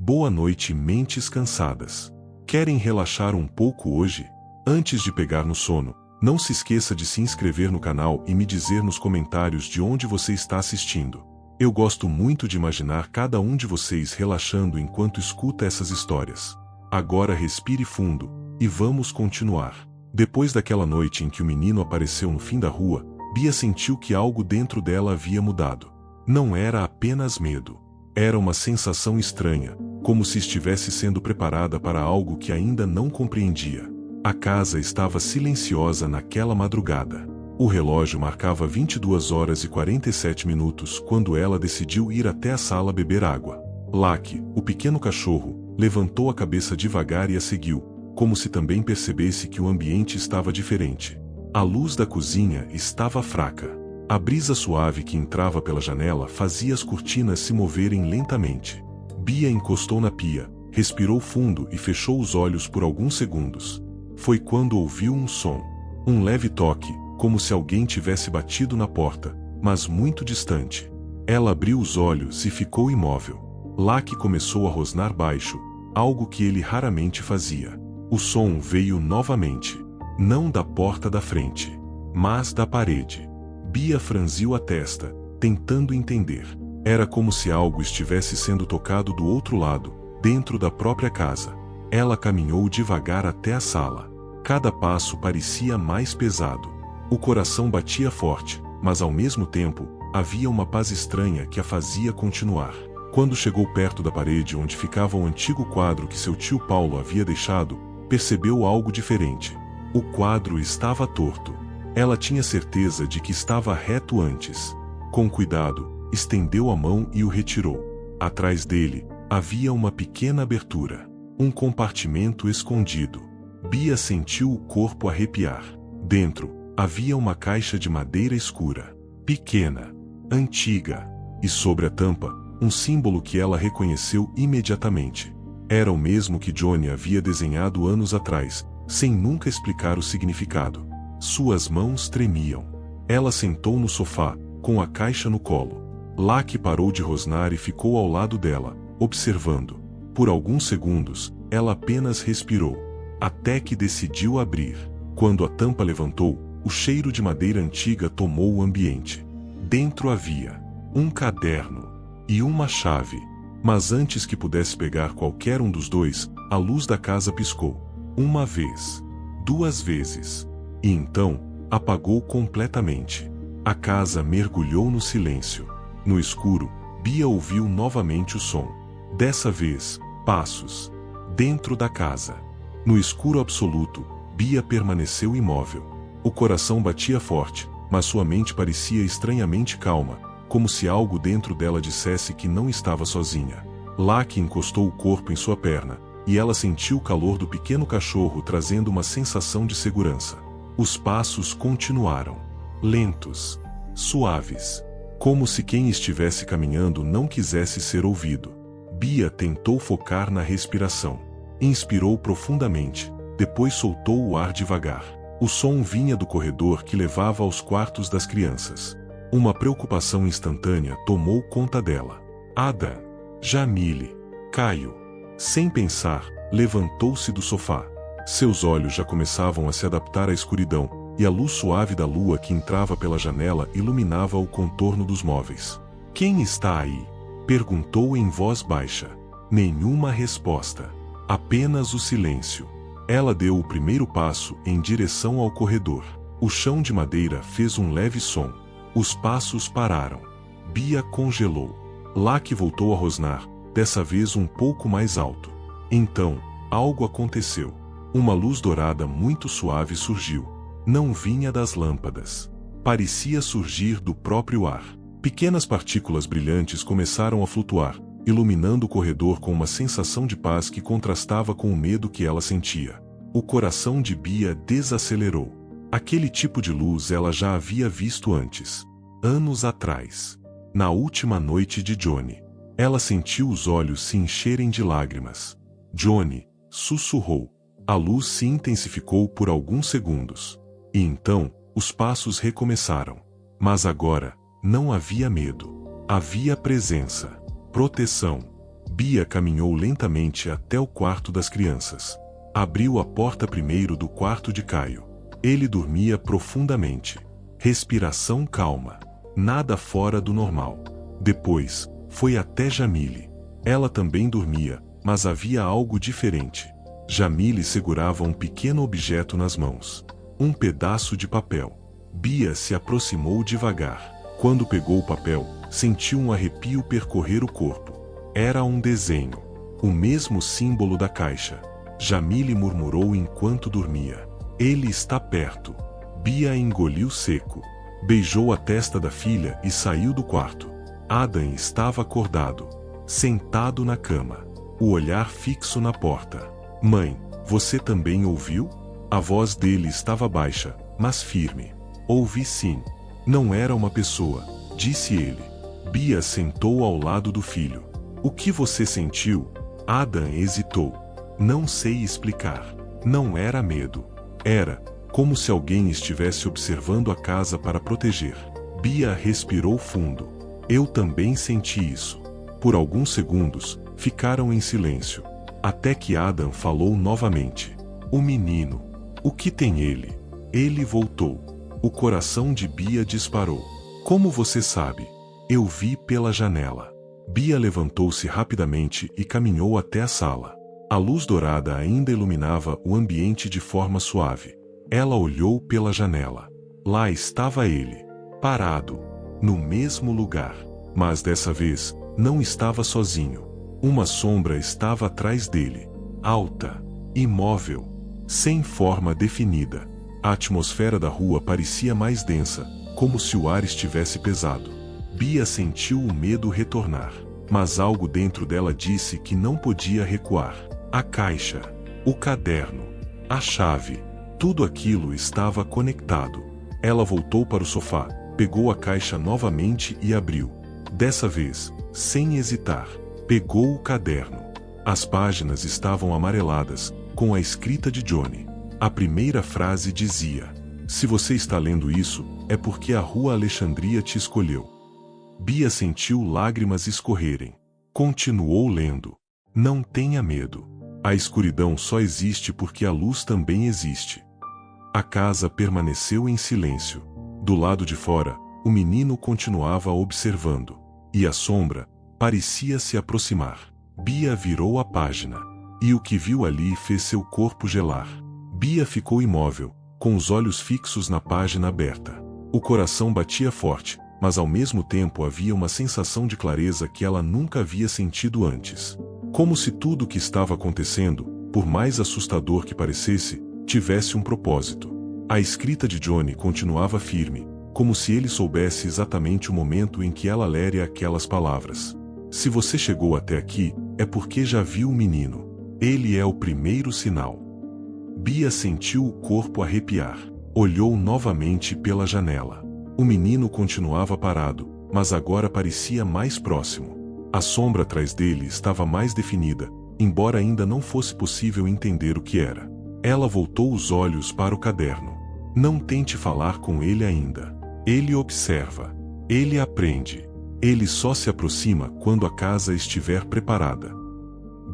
Boa noite, mentes cansadas. Querem relaxar um pouco hoje? Antes de pegar no sono, não se esqueça de se inscrever no canal e me dizer nos comentários de onde você está assistindo. Eu gosto muito de imaginar cada um de vocês relaxando enquanto escuta essas histórias. Agora respire fundo, e vamos continuar. Depois daquela noite em que o menino apareceu no fim da rua, Bia sentiu que algo dentro dela havia mudado. Não era apenas medo. Era uma sensação estranha, como se estivesse sendo preparada para algo que ainda não compreendia. A casa estava silenciosa naquela madrugada. O relógio marcava 22 horas e 47 minutos quando ela decidiu ir até a sala beber água. Lucky, o pequeno cachorro, levantou a cabeça devagar e a seguiu, como se também percebesse que o ambiente estava diferente. A luz da cozinha estava fraca. A brisa suave que entrava pela janela fazia as cortinas se moverem lentamente. Bia encostou na pia, respirou fundo e fechou os olhos por alguns segundos. Foi quando ouviu um som. Um leve toque, como se alguém tivesse batido na porta, mas muito distante. Ela abriu os olhos e ficou imóvel. Lucky começou a rosnar baixo, algo que ele raramente fazia. O som veio novamente. Não da porta da frente, mas da parede. Bia franziu a testa, tentando entender. Era como se algo estivesse sendo tocado do outro lado, dentro da própria casa. Ela caminhou devagar até a sala. Cada passo parecia mais pesado. O coração batia forte, mas ao mesmo tempo, havia uma paz estranha que a fazia continuar. Quando chegou perto da parede onde ficava o antigo quadro que seu tio Paulo havia deixado, percebeu algo diferente. O quadro estava torto. Ela tinha certeza de que estava reto antes. Com cuidado, estendeu a mão e o retirou. Atrás dele, havia uma pequena abertura. Um compartimento escondido. Bia sentiu o corpo arrepiar. Dentro, havia uma caixa de madeira escura. Pequena, antiga. E sobre a tampa, um símbolo que ela reconheceu imediatamente. Era o mesmo que Johnny havia desenhado anos atrás, sem nunca explicar o significado. Suas mãos tremiam. Ela sentou no sofá, com a caixa no colo. Lucky parou de rosnar e ficou ao lado dela, observando. Por alguns segundos, ela apenas respirou, até que decidiu abrir. Quando a tampa levantou, o cheiro de madeira antiga tomou o ambiente. Dentro havia um caderno e uma chave. Mas antes que pudesse pegar qualquer um dos dois, a luz da casa piscou. Uma vez, duas vezes. E então, apagou completamente. A casa mergulhou no silêncio. No escuro, Bia ouviu novamente o som. Dessa vez, passos. Dentro da casa. No escuro absoluto, Bia permaneceu imóvel. O coração batia forte, mas sua mente parecia estranhamente calma, como se algo dentro dela dissesse que não estava sozinha. Lucky encostou o corpo em sua perna, e ela sentiu o calor do pequeno cachorro trazendo uma sensação de segurança. Os passos continuaram. Lentos. Suaves. Como se quem estivesse caminhando não quisesse ser ouvido. Bia tentou focar na respiração. Inspirou profundamente, depois soltou o ar devagar. O som vinha do corredor que levava aos quartos das crianças. Uma preocupação instantânea tomou conta dela. Ada, Jamile, Caio. Sem pensar, levantou-se do sofá. Seus olhos já começavam a se adaptar à escuridão, e a luz suave da lua que entrava pela janela iluminava o contorno dos móveis. Quem está aí? Perguntou em voz baixa. Nenhuma resposta. Apenas o silêncio. Ela deu o primeiro passo em direção ao corredor. O chão de madeira fez um leve som. Os passos pararam. Bia congelou. Lucky voltou a rosnar, dessa vez um pouco mais alto. Então, algo aconteceu. Uma luz dourada muito suave surgiu. Não vinha das lâmpadas. Parecia surgir do próprio ar. Pequenas partículas brilhantes começaram a flutuar, iluminando o corredor com uma sensação de paz que contrastava com o medo que ela sentia. O coração de Bia desacelerou. Aquele tipo de luz ela já havia visto antes. Anos atrás. Na última noite de Johnny. Ela sentiu os olhos se encherem de lágrimas. Johnny, sussurrou. A luz se intensificou por alguns segundos. E então, os passos recomeçaram. Mas agora, não havia medo. Havia presença. Proteção. Bia caminhou lentamente até o quarto das crianças. Abriu a porta primeiro do quarto de Caio. Ele dormia profundamente. Respiração calma. Nada fora do normal. Depois, foi até Jamile. Ela também dormia, mas havia algo diferente. Jamile segurava um pequeno objeto nas mãos. Um pedaço de papel. Bia se aproximou devagar. Quando pegou o papel, sentiu um arrepio percorrer o corpo. Era um desenho. O mesmo símbolo da caixa. Jamile murmurou enquanto dormia. Ele está perto. Bia engoliu seco. Beijou a testa da filha e saiu do quarto. Adam estava acordado, sentado na cama, o olhar fixo na porta. Mãe, você também ouviu? A voz dele estava baixa, mas firme. Ouvi sim. Não era uma pessoa, disse ele. Bia sentou ao lado do filho. O que você sentiu? Adam hesitou. Não sei explicar. Não era medo. Era como se alguém estivesse observando a casa para proteger. Bia respirou fundo. Eu também senti isso. Por alguns segundos, ficaram em silêncio. Até que Adam falou novamente. O menino. O que tem ele? Ele voltou. O coração de Bia disparou. Como você sabe? Eu vi pela janela. Bia levantou-se rapidamente e caminhou até a sala. A luz dourada ainda iluminava o ambiente de forma suave. Ela olhou pela janela. Lá estava ele, parado, no mesmo lugar. Mas dessa vez, não estava sozinho. Uma sombra estava atrás dele, alta, imóvel, sem forma definida. A atmosfera da rua parecia mais densa, como se o ar estivesse pesado. Bia sentiu o medo retornar, mas algo dentro dela disse que não podia recuar. A caixa, o caderno, a chave, tudo aquilo estava conectado. Ela voltou para o sofá, pegou a caixa novamente e abriu. Dessa vez, sem hesitar, pegou o caderno. As páginas estavam amareladas, com a escrita de Johnny. A primeira frase dizia: se você está lendo isso, é porque a Rua Alexandria te escolheu. Bia sentiu lágrimas escorrerem. Continuou lendo. Não tenha medo. A escuridão só existe porque a luz também existe. A casa permaneceu em silêncio. Do lado de fora, o menino continuava observando. E a sombra parecia se aproximar. Bia virou a página. E o que viu ali fez seu corpo gelar. Bia ficou imóvel, com os olhos fixos na página aberta. O coração batia forte, mas ao mesmo tempo havia uma sensação de clareza que ela nunca havia sentido antes. Como se tudo o que estava acontecendo, por mais assustador que parecesse, tivesse um propósito. A escrita de Johnny continuava firme, como se ele soubesse exatamente o momento em que ela leria aquelas palavras. Se você chegou até aqui, é porque já viu o menino. Ele é o primeiro sinal. Bia sentiu o corpo arrepiar. Olhou novamente pela janela. O menino continuava parado, mas agora parecia mais próximo. A sombra atrás dele estava mais definida, embora ainda não fosse possível entender o que era. Ela voltou os olhos para o caderno. Não tente falar com ele ainda. Ele observa. Ele aprende. Ele só se aproxima quando a casa estiver preparada.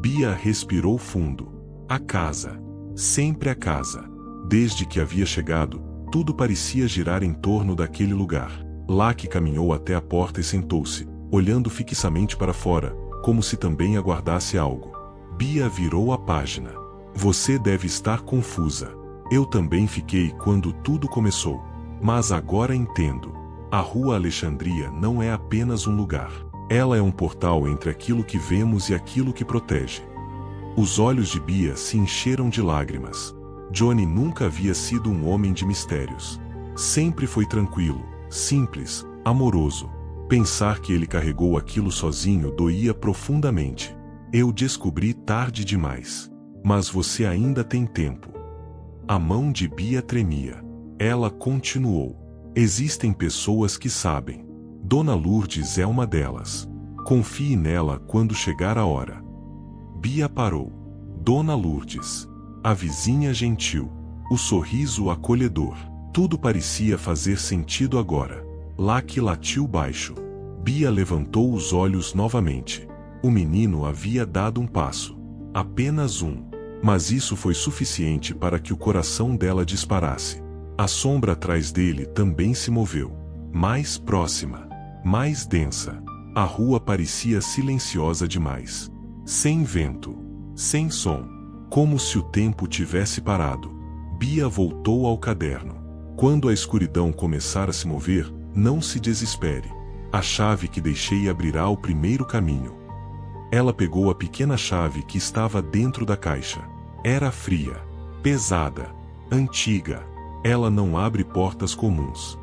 Bia respirou fundo. A casa. Sempre a casa. Desde que havia chegado, tudo parecia girar em torno daquele lugar. Lá que caminhou até a porta e sentou-se, olhando fixamente para fora, como se também aguardasse algo. Bia virou a página. Você deve estar confusa. Eu também fiquei quando tudo começou. Mas agora entendo. A Rua Alexandria não é apenas um lugar. Ela é um portal entre aquilo que vemos e aquilo que protege. Os olhos de Bia se encheram de lágrimas. Johnny nunca havia sido um homem de mistérios. Sempre foi tranquilo, simples, amoroso. Pensar que ele carregou aquilo sozinho doía profundamente. Eu descobri tarde demais. Mas você ainda tem tempo. A mão de Bia tremia. Ela continuou. Existem pessoas que sabem. Dona Lourdes é uma delas. Confie nela quando chegar a hora. Bia parou. Dona Lourdes. A vizinha gentil. O sorriso acolhedor. Tudo parecia fazer sentido agora. Lá que latiu baixo. Bia levantou os olhos novamente. O menino havia dado um passo. Apenas um. Mas isso foi suficiente para que o coração dela disparasse. A sombra atrás dele também se moveu. Mais próxima. Mais densa. A rua parecia silenciosa demais. Sem vento. Sem som. Como se o tempo tivesse parado. Bia voltou ao caderno. Quando a escuridão começar a se mover, não se desespere. A chave que deixei abrirá o primeiro caminho. Ela pegou a pequena chave que estava dentro da caixa. Era fria, pesada, antiga. Ela não abre portas comuns.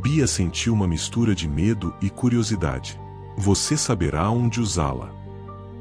Bia sentiu uma mistura de medo e curiosidade. Você saberá onde usá-la.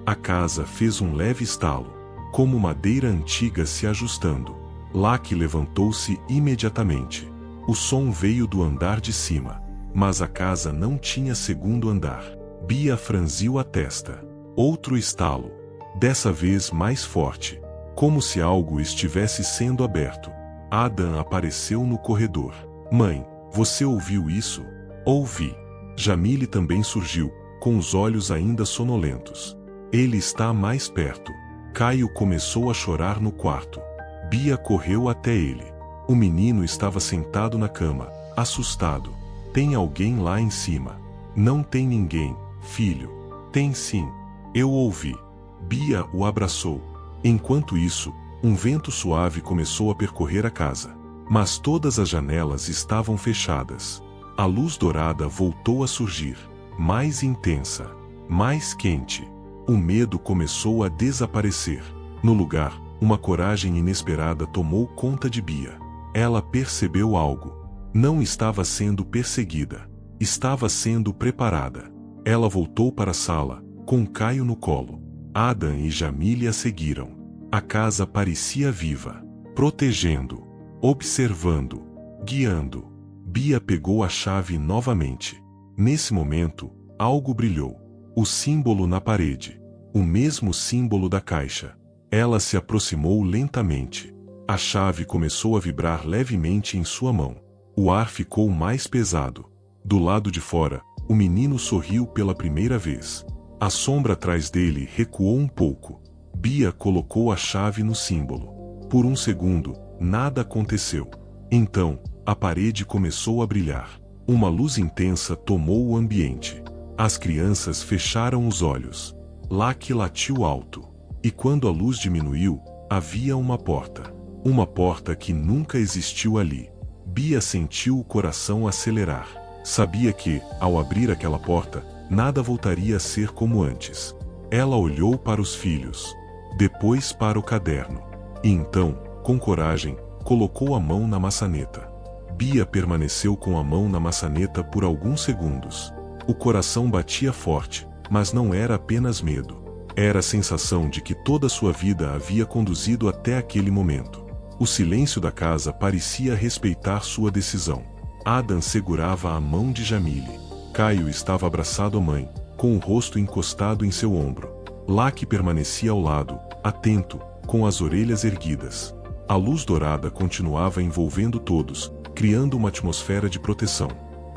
A casa fez um leve estalo, como madeira antiga se ajustando. Locke levantou-se imediatamente. O som veio do andar de cima, mas a casa não tinha segundo andar. Bia franziu a testa. Outro estalo, dessa vez mais forte, como se algo estivesse sendo aberto. Adam apareceu no corredor. Mãe, você ouviu isso? Ouvi. Jamile também surgiu, com os olhos ainda sonolentos. Ele está mais perto. Caio começou a chorar no quarto. Bia correu até ele. O menino estava sentado na cama, assustado. Tem alguém lá em cima? Não tem ninguém, filho. Tem sim. Eu ouvi. Bia o abraçou. Enquanto isso, um vento suave começou a percorrer a casa. Mas todas as janelas estavam fechadas. A luz dourada voltou a surgir. Mais intensa. Mais quente. O medo começou a desaparecer. No lugar, uma coragem inesperada tomou conta de Bia. Ela percebeu algo. Não estava sendo perseguida. Estava sendo preparada. Ela voltou para a sala, com Caio no colo. Adam e Jamile a seguiram. A casa parecia viva, protegendo, observando, guiando. Bia pegou a chave novamente. Nesse momento, algo brilhou. O símbolo na parede. O mesmo símbolo da caixa. Ela se aproximou lentamente. A chave começou a vibrar levemente em sua mão. O ar ficou mais pesado. Do lado de fora, o menino sorriu pela primeira vez. A sombra atrás dele recuou um pouco. Bia colocou a chave no símbolo. Por um segundo, nada aconteceu. Então, a parede começou a brilhar. Uma luz intensa tomou o ambiente. As crianças fecharam os olhos. Locke latiu alto. E quando a luz diminuiu, havia uma porta. Uma porta que nunca existiu ali. Bia sentiu o coração acelerar. Sabia que, ao abrir aquela porta, nada voltaria a ser como antes. Ela olhou para os filhos. Depois para o caderno. E então, com coragem, colocou a mão na maçaneta. Bia permaneceu com a mão na maçaneta por alguns segundos. O coração batia forte, mas não era apenas medo. Era a sensação de que toda a sua vida havia conduzido até aquele momento. O silêncio da casa parecia respeitar sua decisão. Adam segurava a mão de Jamile. Caio estava abraçado à mãe, com o rosto encostado em seu ombro. Locke permanecia ao lado, atento, com as orelhas erguidas. A luz dourada continuava envolvendo todos, criando uma atmosfera de proteção.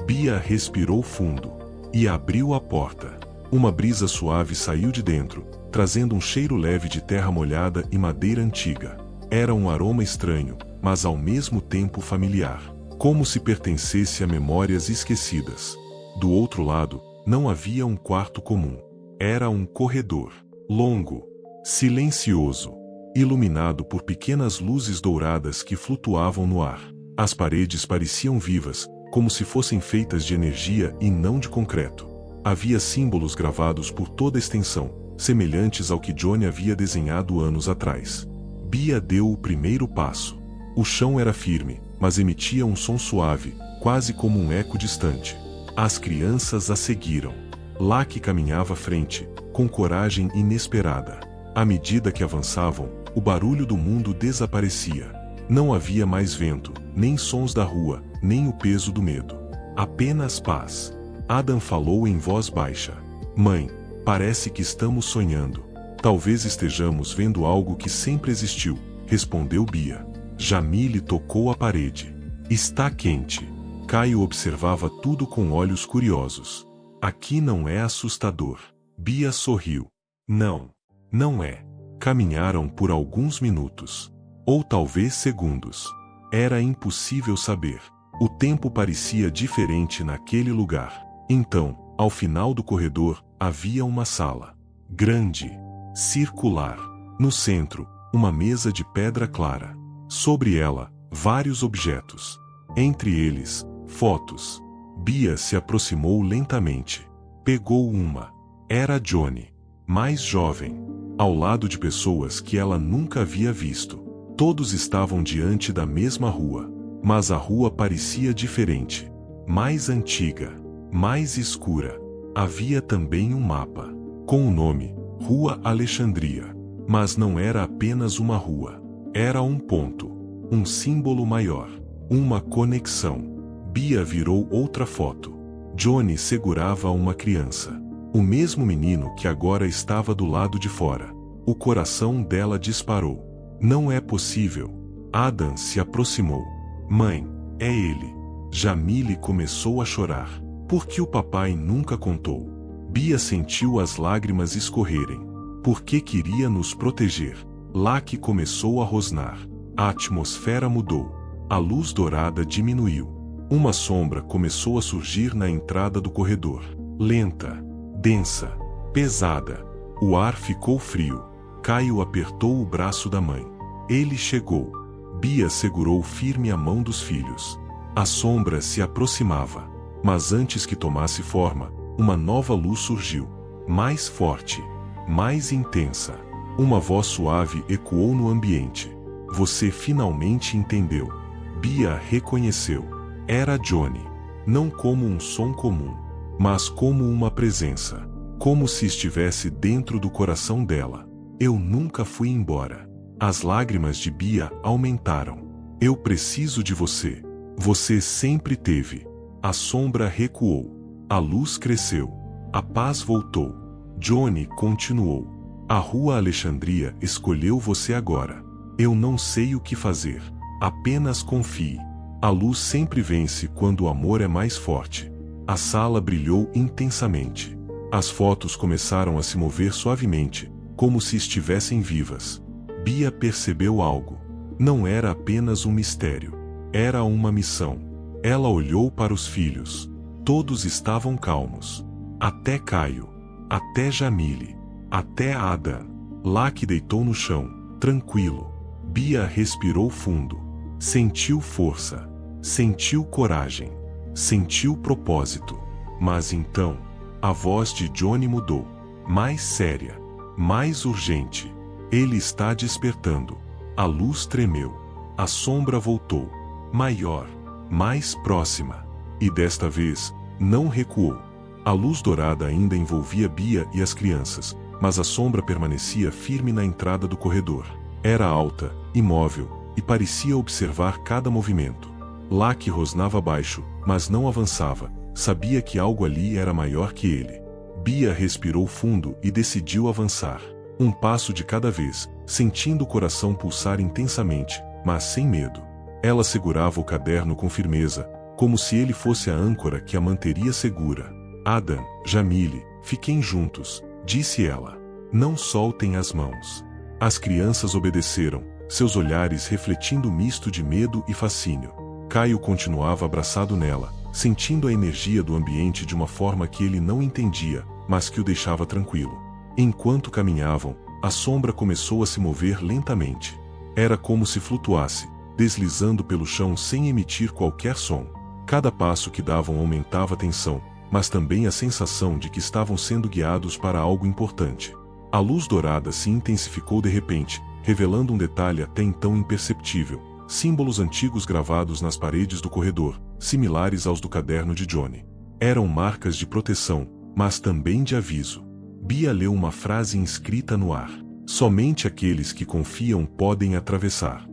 Bia respirou fundo e abriu a porta. Uma brisa suave saiu de dentro, trazendo um cheiro leve de terra molhada e madeira antiga. Era um aroma estranho, mas ao mesmo tempo familiar, como se pertencesse a memórias esquecidas. Do outro lado, não havia um quarto comum. Era um corredor, longo, silencioso, iluminado por pequenas luzes douradas que flutuavam no ar. As paredes pareciam vivas, como se fossem feitas de energia e não de concreto. Havia símbolos gravados por toda a extensão, semelhantes ao que Johnny havia desenhado anos atrás. Bia deu o primeiro passo. O chão era firme, mas emitia um som suave, quase como um eco distante. As crianças a seguiram. Locke caminhava à frente, com coragem inesperada. À medida que avançavam, o barulho do mundo desaparecia. Não havia mais vento, nem sons da rua, nem o peso do medo. Apenas paz. Adam falou em voz baixa. Mãe, parece que estamos sonhando. Talvez estejamos vendo algo que sempre existiu, respondeu Bia. Jamile tocou a parede. Está quente. Caio observava tudo com olhos curiosos. Aqui não é assustador. Bia sorriu. Não. Não é. Caminharam por alguns minutos. Ou talvez segundos. Era impossível saber. O tempo parecia diferente naquele lugar. Então, ao final do corredor, havia uma sala. Grande. Circular. No centro, uma mesa de pedra clara. Sobre ela, vários objetos. Entre eles, fotos. Bia se aproximou lentamente. Pegou uma. Era Johnny. Mais jovem. Ao lado de pessoas que ela nunca havia visto. Todos estavam diante da mesma rua. Mas a rua parecia diferente. Mais antiga. Mais escura. Havia também um mapa. Com o nome, Rua Alexandria. Mas não era apenas uma rua. Era um ponto. Um símbolo maior. Uma conexão. Bia virou outra foto. Johnny segurava uma criança. O mesmo menino que agora estava do lado de fora. O coração dela disparou. Não é possível. Adam se aproximou. Mãe, é ele. Jamile começou a chorar. Por que o papai nunca contou? Bia sentiu as lágrimas escorrerem. Porque queria nos proteger. Laki começou a rosnar. A atmosfera mudou. A luz dourada diminuiu. Uma sombra começou a surgir na entrada do corredor. Lenta, densa, pesada. O ar ficou frio. Caio apertou o braço da mãe. Ele chegou. Bia segurou firme a mão dos filhos. A sombra se aproximava. Mas antes que tomasse forma, uma nova luz surgiu. Mais forte. Mais intensa. Uma voz suave ecoou no ambiente. Você finalmente entendeu. Bia reconheceu. Era Johnny. Não como um som comum, mas como uma presença. Como se estivesse dentro do coração dela. Eu nunca fui embora. As lágrimas de Bia aumentaram. Eu preciso de você. Você sempre teve. A sombra recuou. A luz cresceu. A paz voltou. Johnny continuou. A Rua Alexandria escolheu você agora. Eu não sei o que fazer. Apenas confie. A luz sempre vence quando o amor é mais forte. A sala brilhou intensamente. As fotos começaram a se mover suavemente, como se estivessem vivas. Bia percebeu algo. Não era apenas um mistério. Era uma missão. Ela olhou para os filhos. Todos estavam calmos. Até Caio. Até Jamile. Até Adam. Laki deitou no chão, tranquilo. Bia respirou fundo. Sentiu força. Sentiu coragem. Sentiu propósito. Mas então, a voz de Johnny mudou. Mais séria. Mais urgente. Ele está despertando. A luz tremeu. A sombra voltou. Maior. Mais próxima. E desta vez, não recuou. A luz dourada ainda envolvia Bia e as crianças, mas a sombra permanecia firme na entrada do corredor. Era alta, imóvel, e parecia observar cada movimento. Laki rosnava baixo, mas não avançava. Sabia que algo ali era maior que ele. Bia respirou fundo e decidiu avançar. Um passo de cada vez, sentindo o coração pulsar intensamente, mas sem medo. Ela segurava o caderno com firmeza, como se ele fosse a âncora que a manteria segura. Adam, Jamile, fiquem juntos, disse ela. Não soltem as mãos. As crianças obedeceram, seus olhares refletindo misto de medo e fascínio. Caio continuava abraçado nela, sentindo a energia do ambiente de uma forma que ele não entendia, mas que o deixava tranquilo. Enquanto caminhavam, a sombra começou a se mover lentamente. Era como se flutuasse, deslizando pelo chão sem emitir qualquer som. Cada passo que davam aumentava a tensão, mas também a sensação de que estavam sendo guiados para algo importante. A luz dourada se intensificou de repente, revelando um detalhe até então imperceptível: símbolos antigos gravados nas paredes do corredor, similares aos do caderno de Johnny. Eram marcas de proteção, mas também de aviso. Bia leu uma frase inscrita no ar: somente aqueles que confiam podem atravessar.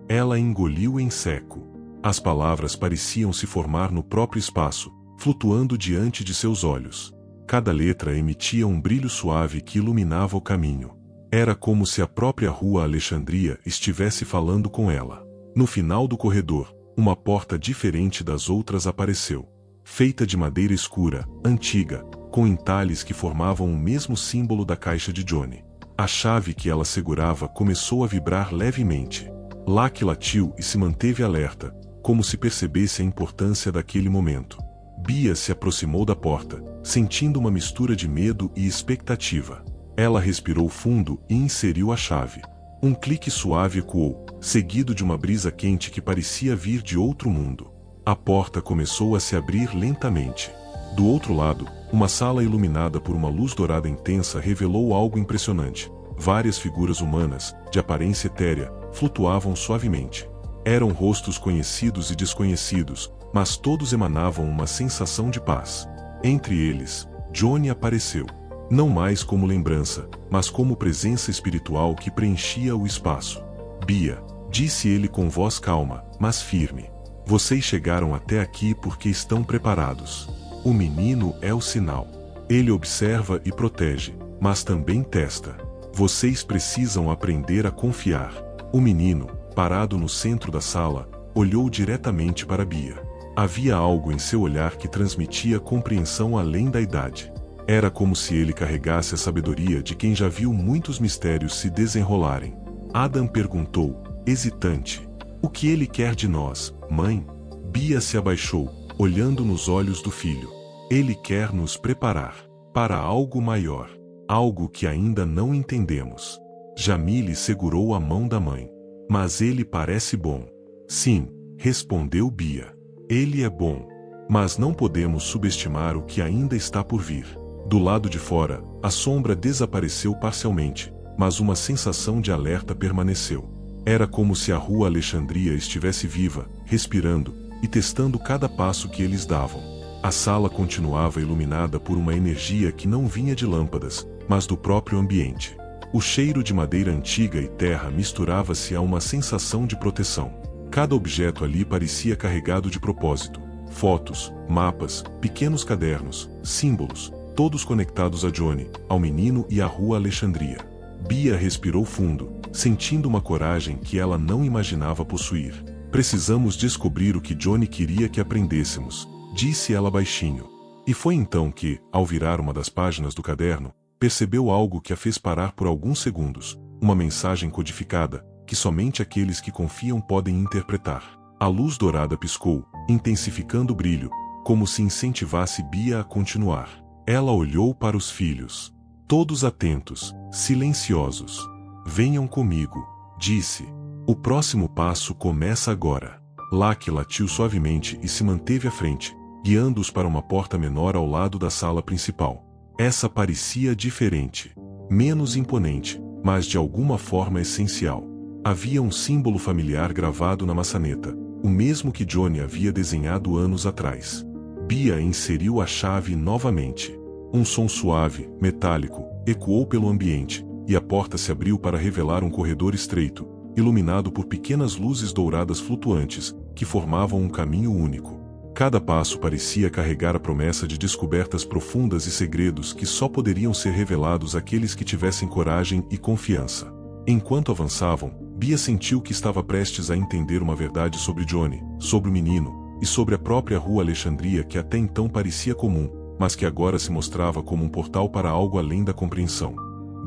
Ela engoliu em seco. As palavras pareciam se formar no próprio espaço, flutuando diante de seus olhos. Cada letra emitia um brilho suave que iluminava o caminho. Era como se a própria Rua Alexandria estivesse falando com ela. No final do corredor, uma porta diferente das outras apareceu. Feita de madeira escura, antiga, com entalhes que formavam o mesmo símbolo da caixa de Johnny. A chave que ela segurava começou a vibrar levemente. Lucky latiu e se manteve alerta, como se percebesse a importância daquele momento. Bia se aproximou da porta, sentindo uma mistura de medo e expectativa. Ela respirou fundo e inseriu a chave. Um clique suave ecoou, seguido de uma brisa quente que parecia vir de outro mundo. A porta começou a se abrir lentamente. Do outro lado, uma sala iluminada por uma luz dourada intensa revelou algo impressionante. Várias figuras humanas, de aparência etérea, flutuavam suavemente. Eram rostos conhecidos e desconhecidos, mas todos emanavam uma sensação de paz. Entre eles, Johnny apareceu. Não mais como lembrança, mas como presença espiritual que preenchia o espaço. Bia, disse ele com voz calma, mas firme. Vocês chegaram até aqui porque estão preparados. O menino é o sinal. Ele observa e protege, mas também testa. Vocês precisam aprender a confiar. O menino, parado no centro da sala, olhou diretamente para Bia. Havia algo em seu olhar que transmitia compreensão além da idade. Era como se ele carregasse a sabedoria de quem já viu muitos mistérios se desenrolarem. Adam perguntou, hesitante. O que ele quer de nós, mãe? Bia se abaixou, olhando nos olhos do filho. Ele quer nos preparar para algo maior, algo que ainda não entendemos. Jamile segurou a mão da mãe. Mas ele parece bom. Sim, respondeu Bia. Ele é bom. Mas não podemos subestimar o que ainda está por vir. Do lado de fora, a sombra desapareceu parcialmente, mas uma sensação de alerta permaneceu. Era como se a rua Alexandria estivesse viva, respirando, e testando cada passo que eles davam. A sala continuava iluminada por uma energia que não vinha de lâmpadas, mas do próprio ambiente. O cheiro de madeira antiga e terra misturava-se a uma sensação de proteção. Cada objeto ali parecia carregado de propósito. Fotos, mapas, pequenos cadernos, símbolos, todos conectados a Johnny, ao menino e à rua Alexandria. Bia respirou fundo, sentindo uma coragem que ela não imaginava possuir. Precisamos descobrir o que Johnny queria que aprendêssemos, disse ela baixinho. E foi então que, ao virar uma das páginas do caderno, percebeu algo que a fez parar por alguns segundos, uma mensagem codificada, que somente aqueles que confiam podem interpretar. A luz dourada piscou, intensificando o brilho, como se incentivasse Bia a continuar. Ela olhou para os filhos. Todos atentos, silenciosos. Venham comigo, disse. O próximo passo começa agora. Lucky latiu suavemente e se manteve à frente, guiando-os para uma porta menor ao lado da sala principal. Essa parecia diferente, menos imponente, mas de alguma forma essencial. Havia um símbolo familiar gravado na maçaneta, o mesmo que Johnny havia desenhado anos atrás. Bia inseriu a chave novamente. Um som suave, metálico, ecoou pelo ambiente, e a porta se abriu para revelar um corredor estreito, iluminado por pequenas luzes douradas flutuantes, que formavam um caminho único. Cada passo parecia carregar a promessa de descobertas profundas e segredos que só poderiam ser revelados àqueles que tivessem coragem e confiança. Enquanto avançavam, Bia sentiu que estava prestes a entender uma verdade sobre Johnny, sobre o menino, e sobre a própria rua Alexandria que até então parecia comum, mas que agora se mostrava como um portal para algo além da compreensão.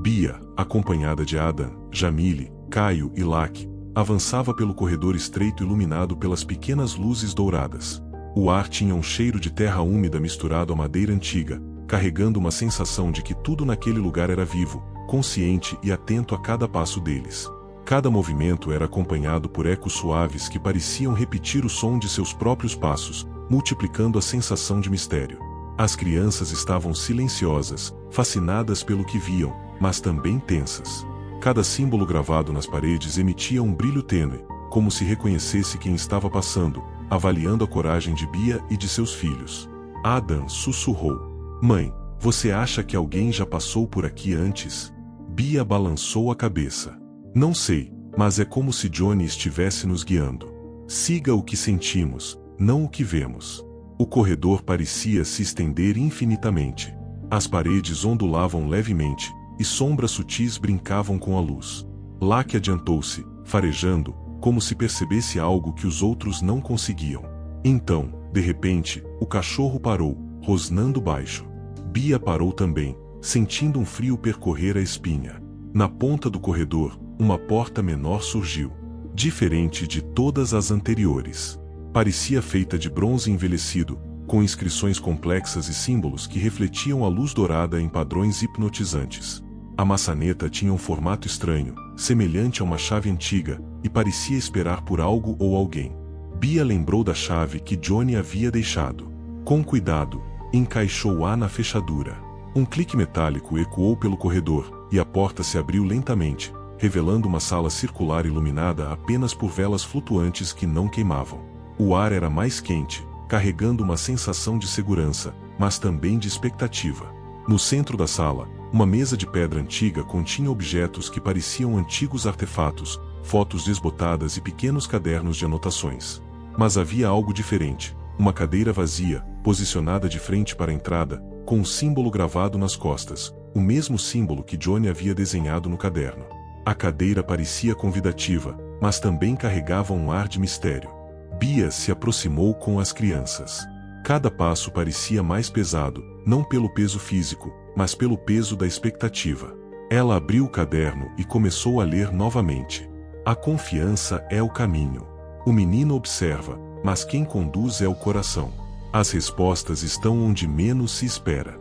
Bia, acompanhada de Adam, Jamile, Caio e Lucky, avançava pelo corredor estreito iluminado pelas pequenas luzes douradas. O ar tinha um cheiro de terra úmida misturado à madeira antiga, carregando uma sensação de que tudo naquele lugar era vivo, consciente e atento a cada passo deles. Cada movimento era acompanhado por ecos suaves que pareciam repetir o som de seus próprios passos, multiplicando a sensação de mistério. As crianças estavam silenciosas, fascinadas pelo que viam, mas também tensas. Cada símbolo gravado nas paredes emitia um brilho tênue, como se reconhecesse quem estava passando, avaliando a coragem de Bia e de seus filhos. Adam sussurrou. Mãe, você acha que alguém já passou por aqui antes? Bia balançou a cabeça. Não sei, mas é como se Johnny estivesse nos guiando. Siga o que sentimos, não o que vemos. O corredor parecia se estender infinitamente. As paredes ondulavam levemente, e sombras sutis brincavam com a luz. Lucky adiantou-se, farejando, como se percebesse algo que os outros não conseguiam. Então, de repente, o cachorro parou, rosnando baixo. Bia parou também, sentindo um frio percorrer a espinha. Na ponta do corredor, uma porta menor surgiu. Diferente de todas as anteriores. Parecia feita de bronze envelhecido, com inscrições complexas e símbolos que refletiam a luz dourada em padrões hipnotizantes. A maçaneta tinha um formato estranho, semelhante a uma chave antiga, e parecia esperar por algo ou alguém. Bia lembrou da chave que Johnny havia deixado. Com cuidado, encaixou-a na fechadura. Um clique metálico ecoou pelo corredor, e a porta se abriu lentamente, revelando uma sala circular iluminada apenas por velas flutuantes que não queimavam. O ar era mais quente, carregando uma sensação de segurança, mas também de expectativa. No centro da sala, uma mesa de pedra antiga continha objetos que pareciam antigos artefatos, fotos desbotadas e pequenos cadernos de anotações. Mas havia algo diferente, uma cadeira vazia, posicionada de frente para a entrada, com um símbolo gravado nas costas, o mesmo símbolo que Johnny havia desenhado no caderno. A cadeira parecia convidativa, mas também carregava um ar de mistério. Bia se aproximou com as crianças. Cada passo parecia mais pesado, não pelo peso físico, mas pelo peso da expectativa. Ela abriu o caderno e começou a ler novamente. A confiança é o caminho. O menino observa, mas quem conduz é o coração. As respostas estão onde menos se espera.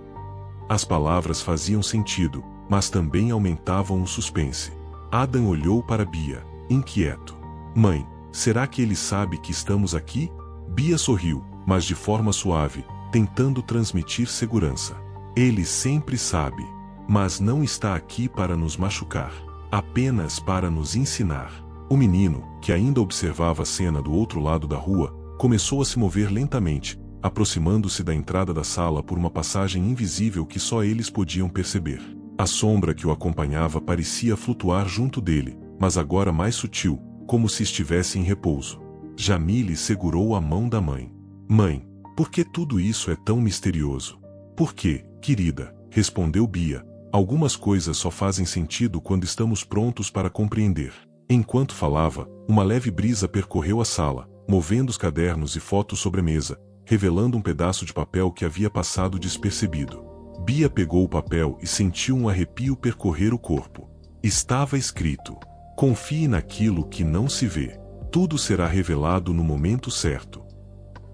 As palavras faziam sentido, mas também aumentavam o suspense. Adam olhou para Bia, inquieto. Mãe, será que ele sabe que estamos aqui? Bia sorriu, mas de forma suave, tentando transmitir segurança. Ele sempre sabe, mas não está aqui para nos machucar, apenas para nos ensinar. O menino, que ainda observava a cena do outro lado da rua, começou a se mover lentamente, aproximando-se da entrada da sala por uma passagem invisível que só eles podiam perceber. A sombra que o acompanhava parecia flutuar junto dele, mas agora mais sutil, como se estivesse em repouso. Jamile segurou a mão da mãe. Mãe, por que tudo isso é tão misterioso? Por quê, querida? Respondeu Bia. Algumas coisas só fazem sentido quando estamos prontos para compreender. Enquanto falava, uma leve brisa percorreu a sala, movendo os cadernos e fotos sobre a mesa, revelando um pedaço de papel que havia passado despercebido. Bia pegou o papel e sentiu um arrepio percorrer o corpo. Estava escrito: confie naquilo que não se vê. Tudo será revelado no momento certo.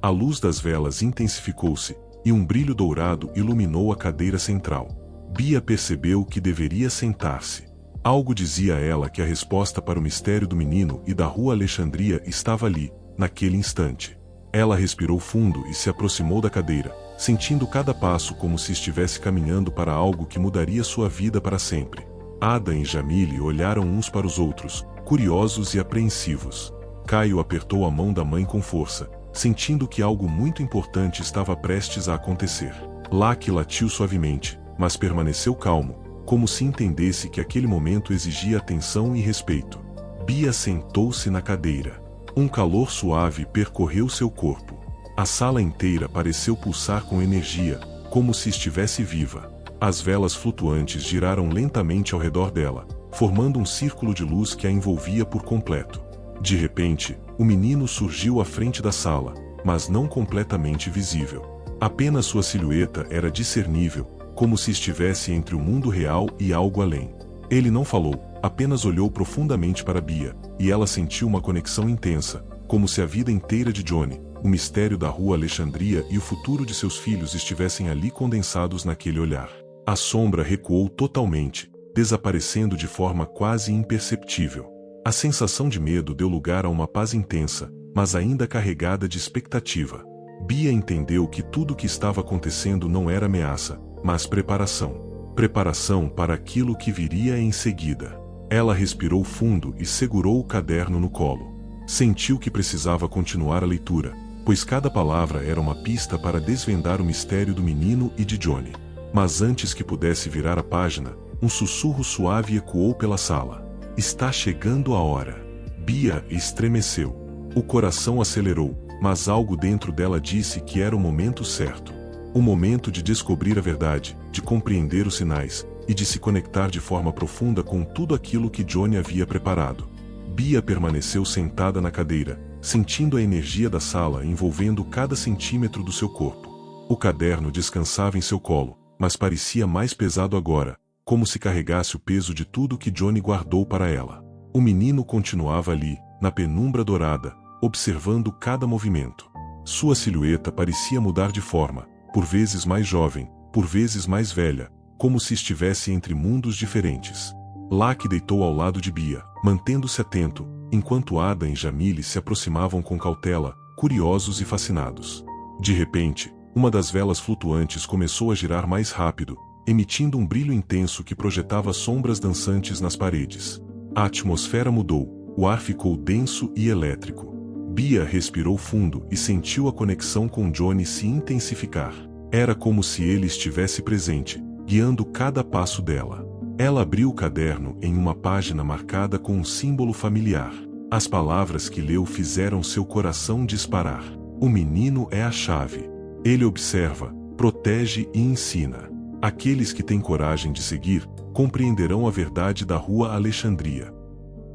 A luz das velas intensificou-se, e um brilho dourado iluminou a cadeira central. Bia percebeu que deveria sentar-se. Algo dizia a ela que a resposta para o mistério do menino e da rua Alexandria estava ali, naquele instante. Ela respirou fundo e se aproximou da cadeira, sentindo cada passo como se estivesse caminhando para algo que mudaria sua vida para sempre. Adam e Jamile olharam uns para os outros, curiosos e apreensivos. Caio apertou a mão da mãe com força, sentindo que algo muito importante estava prestes a acontecer. Laki latiu suavemente, mas permaneceu calmo, como se entendesse que aquele momento exigia atenção e respeito. Bia sentou-se na cadeira. Um calor suave percorreu seu corpo. A sala inteira pareceu pulsar com energia, como se estivesse viva. As velas flutuantes giraram lentamente ao redor dela, formando um círculo de luz que a envolvia por completo. De repente, o menino surgiu à frente da sala, mas não completamente visível. Apenas sua silhueta era discernível, como se estivesse entre o mundo real e algo além. Ele não falou, apenas olhou profundamente para Bia, e ela sentiu uma conexão intensa, como se a vida inteira de Johnny, o mistério da rua Alexandria e o futuro de seus filhos estivessem ali condensados naquele olhar. A sombra recuou totalmente, desaparecendo de forma quase imperceptível. A sensação de medo deu lugar a uma paz intensa, mas ainda carregada de expectativa. Bia entendeu que tudo o que estava acontecendo não era ameaça, mas preparação. Preparação para aquilo que viria em seguida. Ela respirou fundo e segurou o caderno no colo. Sentiu que precisava continuar a leitura, pois cada palavra era uma pista para desvendar o mistério do menino e de Johnny. Mas antes que pudesse virar a página, um sussurro suave ecoou pela sala. Está chegando a hora. Bia estremeceu. O coração acelerou, mas algo dentro dela disse que era o momento certo. O momento de descobrir a verdade, de compreender os sinais, e de se conectar de forma profunda com tudo aquilo que Johnny havia preparado. Bia permaneceu sentada na cadeira, sentindo a energia da sala envolvendo cada centímetro do seu corpo. O caderno descansava em seu colo, mas parecia mais pesado agora, como se carregasse o peso de tudo que Johnny guardou para ela. O menino continuava ali, na penumbra dourada, observando cada movimento. Sua silhueta parecia mudar de forma, por vezes mais jovem, por vezes mais velha, como se estivesse entre mundos diferentes. Locke deitou ao lado de Bia, mantendo-se atento, enquanto Ada e Jamile se aproximavam com cautela, curiosos e fascinados. De repente, uma das velas flutuantes começou a girar mais rápido, emitindo um brilho intenso que projetava sombras dançantes nas paredes. A atmosfera mudou, o ar ficou denso e elétrico. Bia respirou fundo e sentiu a conexão com Johnny se intensificar. Era como se ele estivesse presente, guiando cada passo dela. Ela abriu o caderno em uma página marcada com um símbolo familiar. As palavras que leu fizeram seu coração disparar. O menino é a chave. Ele observa, protege e ensina. Aqueles que têm coragem de seguir, compreenderão a verdade da Rua Alexandria.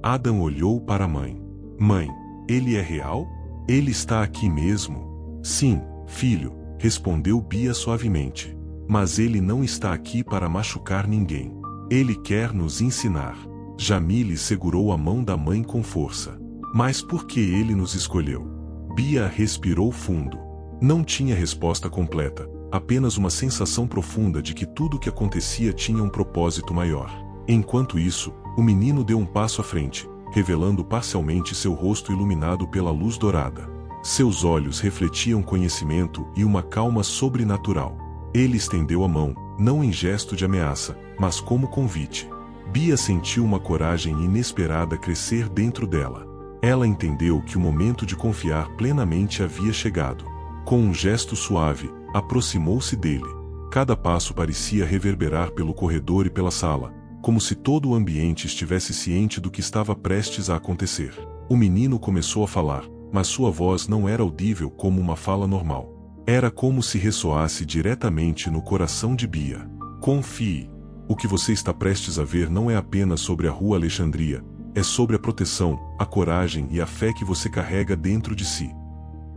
Adam olhou para a mãe. Mãe, ele é real? Ele está aqui mesmo? Sim, filho, respondeu Bia suavemente. Mas ele não está aqui para machucar ninguém. Ele quer nos ensinar. Jamile segurou a mão da mãe com força. Mas por que ele nos escolheu? Bia respirou fundo. Não tinha resposta completa, apenas uma sensação profunda de que tudo o que acontecia tinha um propósito maior. Enquanto isso, o menino deu um passo à frente, revelando parcialmente seu rosto iluminado pela luz dourada. Seus olhos refletiam conhecimento e uma calma sobrenatural. Ele estendeu a mão, não em gesto de ameaça, mas como convite. Bia sentiu uma coragem inesperada crescer dentro dela. Ela entendeu que o momento de confiar plenamente havia chegado. Com um gesto suave, aproximou-se dele. Cada passo parecia reverberar pelo corredor e pela sala, como se todo o ambiente estivesse ciente do que estava prestes a acontecer. O menino começou a falar, mas sua voz não era audível como uma fala normal. Era como se ressoasse diretamente no coração de Bia. Confie. O que você está prestes a ver não é apenas sobre a Rua Alexandria, é sobre a proteção, a coragem e a fé que você carrega dentro de si.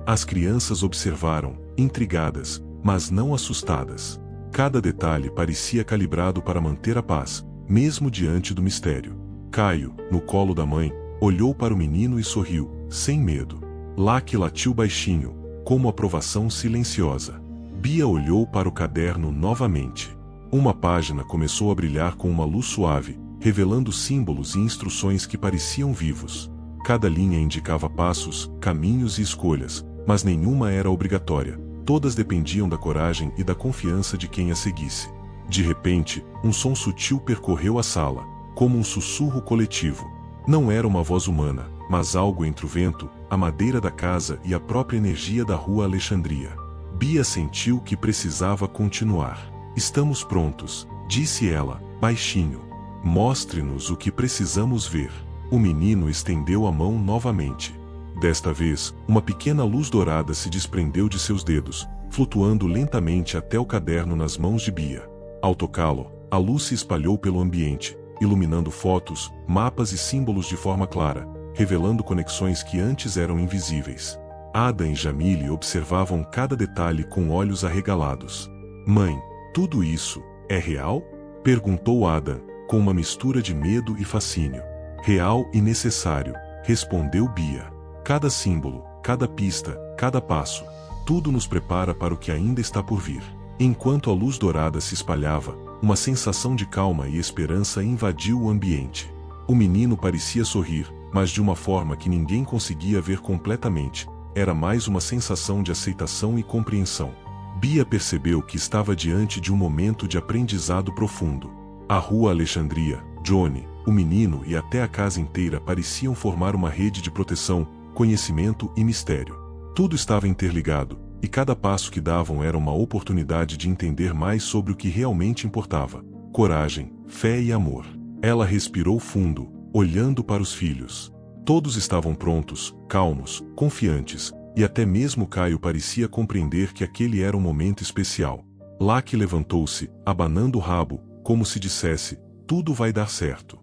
As crianças observaram, intrigadas, mas não assustadas. Cada detalhe parecia calibrado para manter a paz, mesmo diante do mistério. Caio, no colo da mãe, olhou para o menino e sorriu, sem medo. Locke latiu baixinho, como aprovação silenciosa. Bia olhou para o caderno novamente. Uma página começou a brilhar com uma luz suave, revelando símbolos e instruções que pareciam vivos. Cada linha indicava passos, caminhos e escolhas, mas nenhuma era obrigatória. Todas dependiam da coragem e da confiança de quem a seguisse. De repente, um som sutil percorreu a sala, como um sussurro coletivo. Não era uma voz humana, mas algo entre o vento, a madeira da casa e a própria energia da Rua Alexandria. Bia sentiu que precisava continuar. Estamos prontos, disse ela, baixinho. Mostre-nos o que precisamos ver. O menino estendeu a mão novamente. Desta vez, uma pequena luz dourada se desprendeu de seus dedos, flutuando lentamente até o caderno nas mãos de Bia. Ao tocá-lo, a luz se espalhou pelo ambiente, iluminando fotos, mapas e símbolos de forma clara, revelando conexões que antes eram invisíveis. Ada e Jamile observavam cada detalhe com olhos arregalados. Mãe, tudo isso é real? Perguntou Ada, com uma mistura de medo e fascínio. Real e necessário, respondeu Bia. Cada símbolo, cada pista, cada passo, tudo nos prepara para o que ainda está por vir. Enquanto a luz dourada se espalhava, uma sensação de calma e esperança invadiu o ambiente. O menino parecia sorrir, mas de uma forma que ninguém conseguia ver completamente. Era mais uma sensação de aceitação e compreensão. Bia percebeu que estava diante de um momento de aprendizado profundo. A Rua Alexandria, Johnny, o menino e até a casa inteira pareciam formar uma rede de proteção, conhecimento e mistério. Tudo estava interligado, e cada passo que davam era uma oportunidade de entender mais sobre o que realmente importava: coragem, fé e amor. Ela respirou fundo, olhando para os filhos. Todos estavam prontos, calmos, confiantes, e até mesmo Caio parecia compreender que aquele era um momento especial. Locke levantou-se, abanando o rabo, como se dissesse: tudo vai dar certo.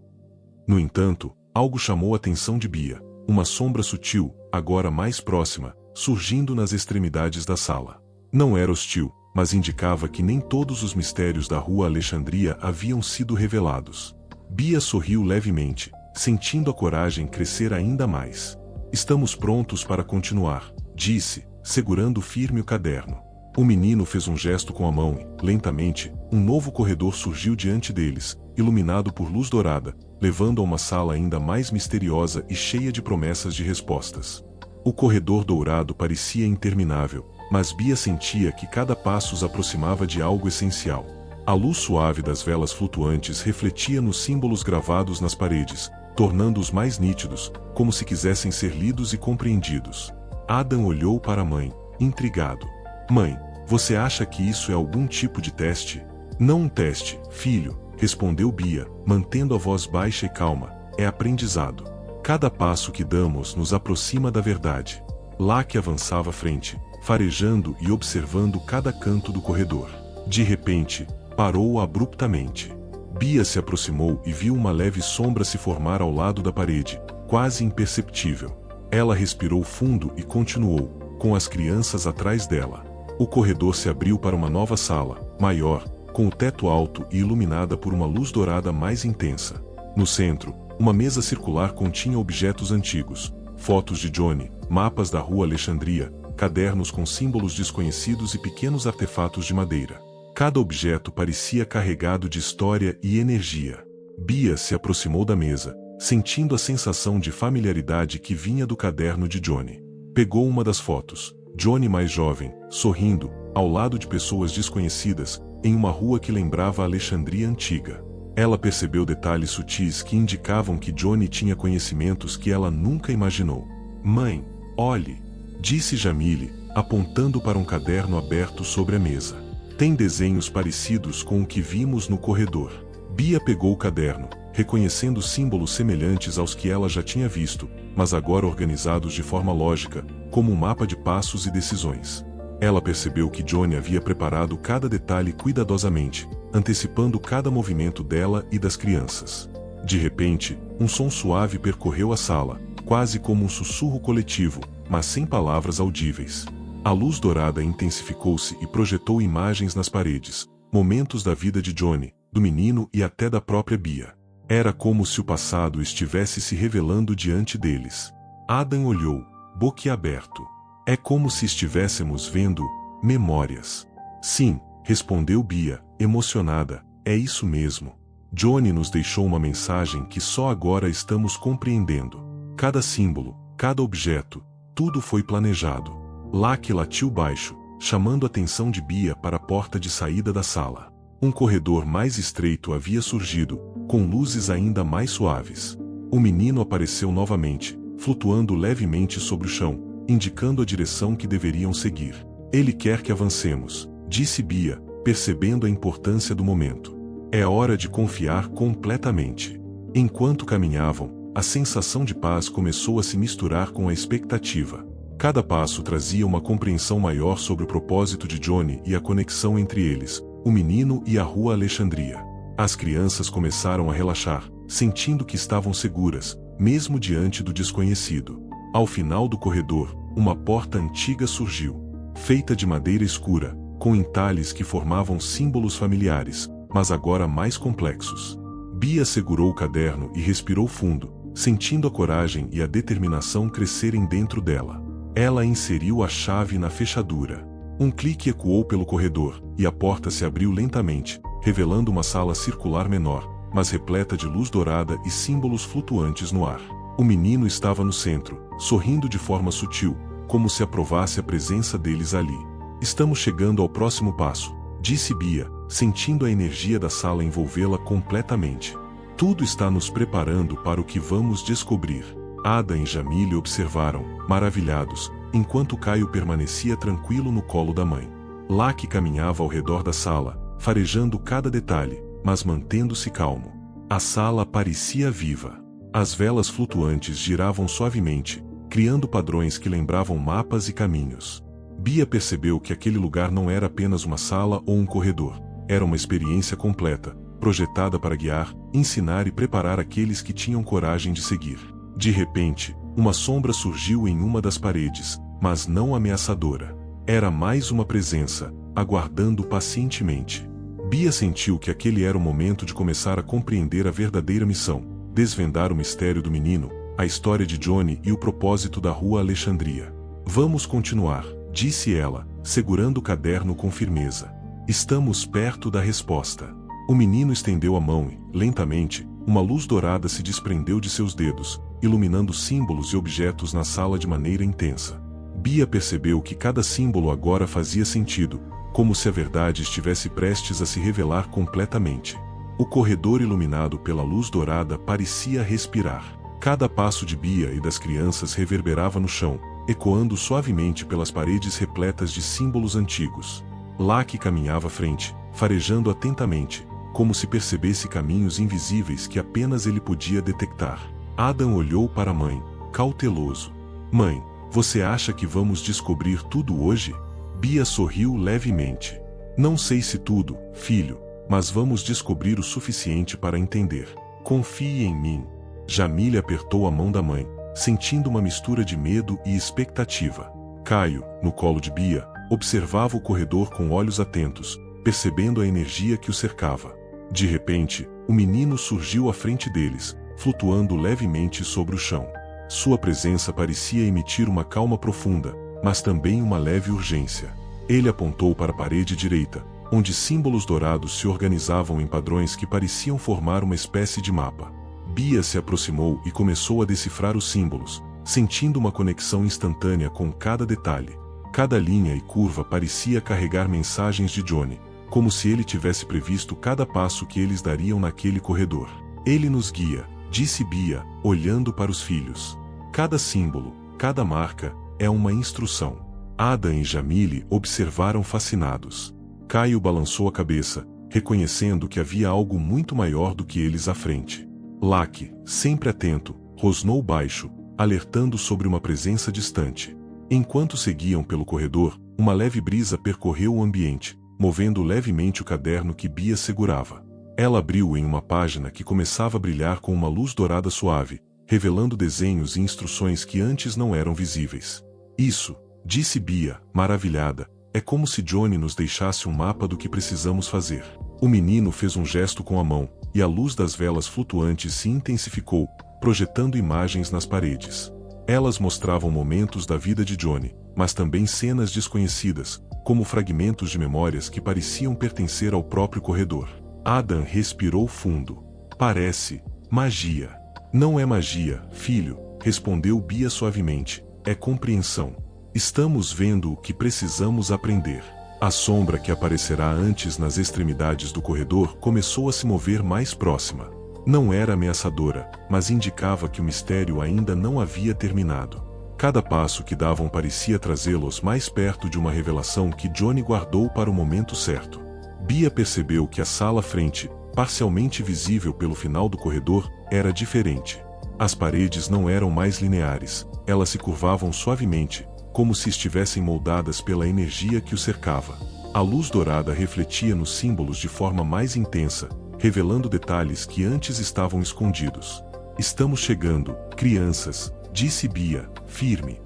No entanto, algo chamou a atenção de Bia, uma sombra sutil, agora mais próxima, surgindo nas extremidades da sala. Não era hostil, mas indicava que nem todos os mistérios da Rua Alexandria haviam sido revelados. Bia sorriu levemente, sentindo a coragem crescer ainda mais. Estamos prontos para continuar, disse, segurando firme o caderno. O menino fez um gesto com a mão e, lentamente, um novo corredor surgiu diante deles, iluminado por luz dourada, levando a uma sala ainda mais misteriosa e cheia de promessas de respostas. O corredor dourado parecia interminável, mas Bia sentia que cada passo os aproximava de algo essencial. A luz suave das velas flutuantes refletia nos símbolos gravados nas paredes, tornando-os mais nítidos, como se quisessem ser lidos e compreendidos. Adam olhou para a mãe, intrigado. Mãe, você acha que isso é algum tipo de teste? Não um teste, filho, respondeu Bia, mantendo a voz baixa e calma. É aprendizado. Cada passo que damos nos aproxima da verdade. Locke avançava à frente, farejando e observando cada canto do corredor. De repente, parou abruptamente. Bia se aproximou e viu uma leve sombra se formar ao lado da parede, quase imperceptível. Ela respirou fundo e continuou, com as crianças atrás dela. O corredor se abriu para uma nova sala, maior, com o teto alto e iluminada por uma luz dourada mais intensa. No centro, uma mesa circular continha objetos antigos, fotos de Johnny, mapas da Rua Alexandria, cadernos com símbolos desconhecidos e pequenos artefatos de madeira. Cada objeto parecia carregado de história e energia. Bia se aproximou da mesa, sentindo a sensação de familiaridade que vinha do caderno de Johnny. Pegou uma das fotos. Johnny mais jovem, sorrindo, ao lado de pessoas desconhecidas, em uma rua que lembrava a Alexandria antiga. Ela percebeu detalhes sutis que indicavam que Johnny tinha conhecimentos que ela nunca imaginou. Mãe, olhe, disse Jamile, apontando para um caderno aberto sobre a mesa. Tem desenhos parecidos com o que vimos no corredor. Bia pegou o caderno, reconhecendo símbolos semelhantes aos que ela já tinha visto, mas agora organizados de forma lógica, como um mapa de passos e decisões. Ela percebeu que Johnny havia preparado cada detalhe cuidadosamente, antecipando cada movimento dela e das crianças. De repente, um som suave percorreu a sala, quase como um sussurro coletivo, mas sem palavras audíveis. A luz dourada intensificou-se e projetou imagens nas paredes, momentos da vida de Johnny, do menino e até da própria Bia. Era como se o passado estivesse se revelando diante deles. Adam olhou, boquiaberto. É como se estivéssemos vendo memórias. Sim, respondeu Bia, emocionada, é isso mesmo. Johnny nos deixou uma mensagem que só agora estamos compreendendo. Cada símbolo, cada objeto, tudo foi planejado. Locke latiu baixo, chamando a atenção de Bia para a porta de saída da sala. Um corredor mais estreito havia surgido, com luzes ainda mais suaves. O menino apareceu novamente, flutuando levemente sobre o chão, indicando a direção que deveriam seguir. Ele quer que avancemos, disse Bia, percebendo a importância do momento. É hora de confiar completamente. Enquanto caminhavam, a sensação de paz começou a se misturar com a expectativa. Cada passo trazia uma compreensão maior sobre o propósito de Johnny e a conexão entre eles, o menino e a Rua Alexandria. As crianças começaram a relaxar, sentindo que estavam seguras, mesmo diante do desconhecido. Ao final do corredor, uma porta antiga surgiu, feita de madeira escura, com entalhes que formavam símbolos familiares, mas agora mais complexos. Bia segurou o caderno e respirou fundo, sentindo a coragem e a determinação crescerem dentro dela. Ela inseriu a chave na fechadura. Um clique ecoou pelo corredor, e a porta se abriu lentamente, revelando uma sala circular menor, mas repleta de luz dourada e símbolos flutuantes no ar. O menino estava no centro, sorrindo de forma sutil, como se aprovasse a presença deles ali. Estamos chegando ao próximo passo, disse Bia, sentindo a energia da sala envolvê-la completamente. Tudo está nos preparando para o que vamos descobrir. Ada e Jamile observaram, maravilhados, enquanto Caio permanecia tranquilo no colo da mãe. Locke caminhava ao redor da sala, farejando cada detalhe, mas mantendo-se calmo. A sala parecia viva. As velas flutuantes giravam suavemente, criando padrões que lembravam mapas e caminhos. Bia percebeu que aquele lugar não era apenas uma sala ou um corredor, era uma experiência completa, projetada para guiar, ensinar e preparar aqueles que tinham coragem de seguir. De repente, uma sombra surgiu em uma das paredes, mas não ameaçadora. Era mais uma presença, aguardando pacientemente. Bia sentiu que aquele era o momento de começar a compreender a verdadeira missão, desvendar o mistério do menino, a história de Johnny e o propósito da Rua Alexandria. Vamos continuar, disse ela, segurando o caderno com firmeza. Estamos perto da resposta. O menino estendeu a mão e, lentamente, uma luz dourada se desprendeu de seus dedos, iluminando símbolos e objetos na sala de maneira intensa. Bia percebeu que cada símbolo agora fazia sentido, como se a verdade estivesse prestes a se revelar completamente. O corredor iluminado pela luz dourada parecia respirar. Cada passo de Bia e das crianças reverberava no chão, ecoando suavemente pelas paredes repletas de símbolos antigos. Locke caminhava à frente, farejando atentamente, como se percebesse caminhos invisíveis que apenas ele podia detectar. Adam olhou para a mãe, cauteloso. Mãe, você acha que vamos descobrir tudo hoje? Bia sorriu levemente. Não sei se tudo, filho, mas vamos descobrir o suficiente para entender. Confie em mim. Jamile apertou a mão da mãe, sentindo uma mistura de medo e expectativa. Caio, no colo de Bia, observava o corredor com olhos atentos, percebendo a energia que o cercava. De repente, o menino surgiu à frente deles, flutuando levemente sobre o chão. Sua presença parecia emitir uma calma profunda, mas também uma leve urgência. Ele apontou para a parede direita, onde símbolos dourados se organizavam em padrões que pareciam formar uma espécie de mapa. Bia se aproximou e começou a decifrar os símbolos, sentindo uma conexão instantânea com cada detalhe. Cada linha e curva parecia carregar mensagens de Johnny, como se ele tivesse previsto cada passo que eles dariam naquele corredor. Ele nos guia, disse Bia, olhando para os filhos. Cada símbolo, cada marca, é uma instrução. Adam e Jamile observaram fascinados. Caio balançou a cabeça, reconhecendo que havia algo muito maior do que eles à frente. Locke, sempre atento, rosnou baixo, alertando sobre uma presença distante. Enquanto seguiam pelo corredor, uma leve brisa percorreu o ambiente, movendo levemente o caderno que Bia segurava. Ela abriu em uma página que começava a brilhar com uma luz dourada suave, revelando desenhos e instruções que antes não eram visíveis. Isso, disse Bia, maravilhada, é como se Johnny nos deixasse um mapa do que precisamos fazer. O menino fez um gesto com a mão, e a luz das velas flutuantes se intensificou, projetando imagens nas paredes. Elas mostravam momentos da vida de Johnny, mas também cenas desconhecidas, como fragmentos de memórias que pareciam pertencer ao próprio corredor. Adam respirou fundo. Parece magia. Não é magia, filho, respondeu Bia suavemente. É compreensão. Estamos vendo o que precisamos aprender. A sombra que aparecerá antes nas extremidades do corredor começou a se mover mais próxima. Não era ameaçadora, mas indicava que o mistério ainda não havia terminado. Cada passo que davam parecia trazê-los mais perto de uma revelação que Johnny guardou para o momento certo. Bia percebeu que a sala à frente, parcialmente visível pelo final do corredor, era diferente. As paredes não eram mais lineares, elas se curvavam suavemente, como se estivessem moldadas pela energia que o cercava. A luz dourada refletia nos símbolos de forma mais intensa, revelando detalhes que antes estavam escondidos. Estamos chegando, crianças, disse Bia, firme.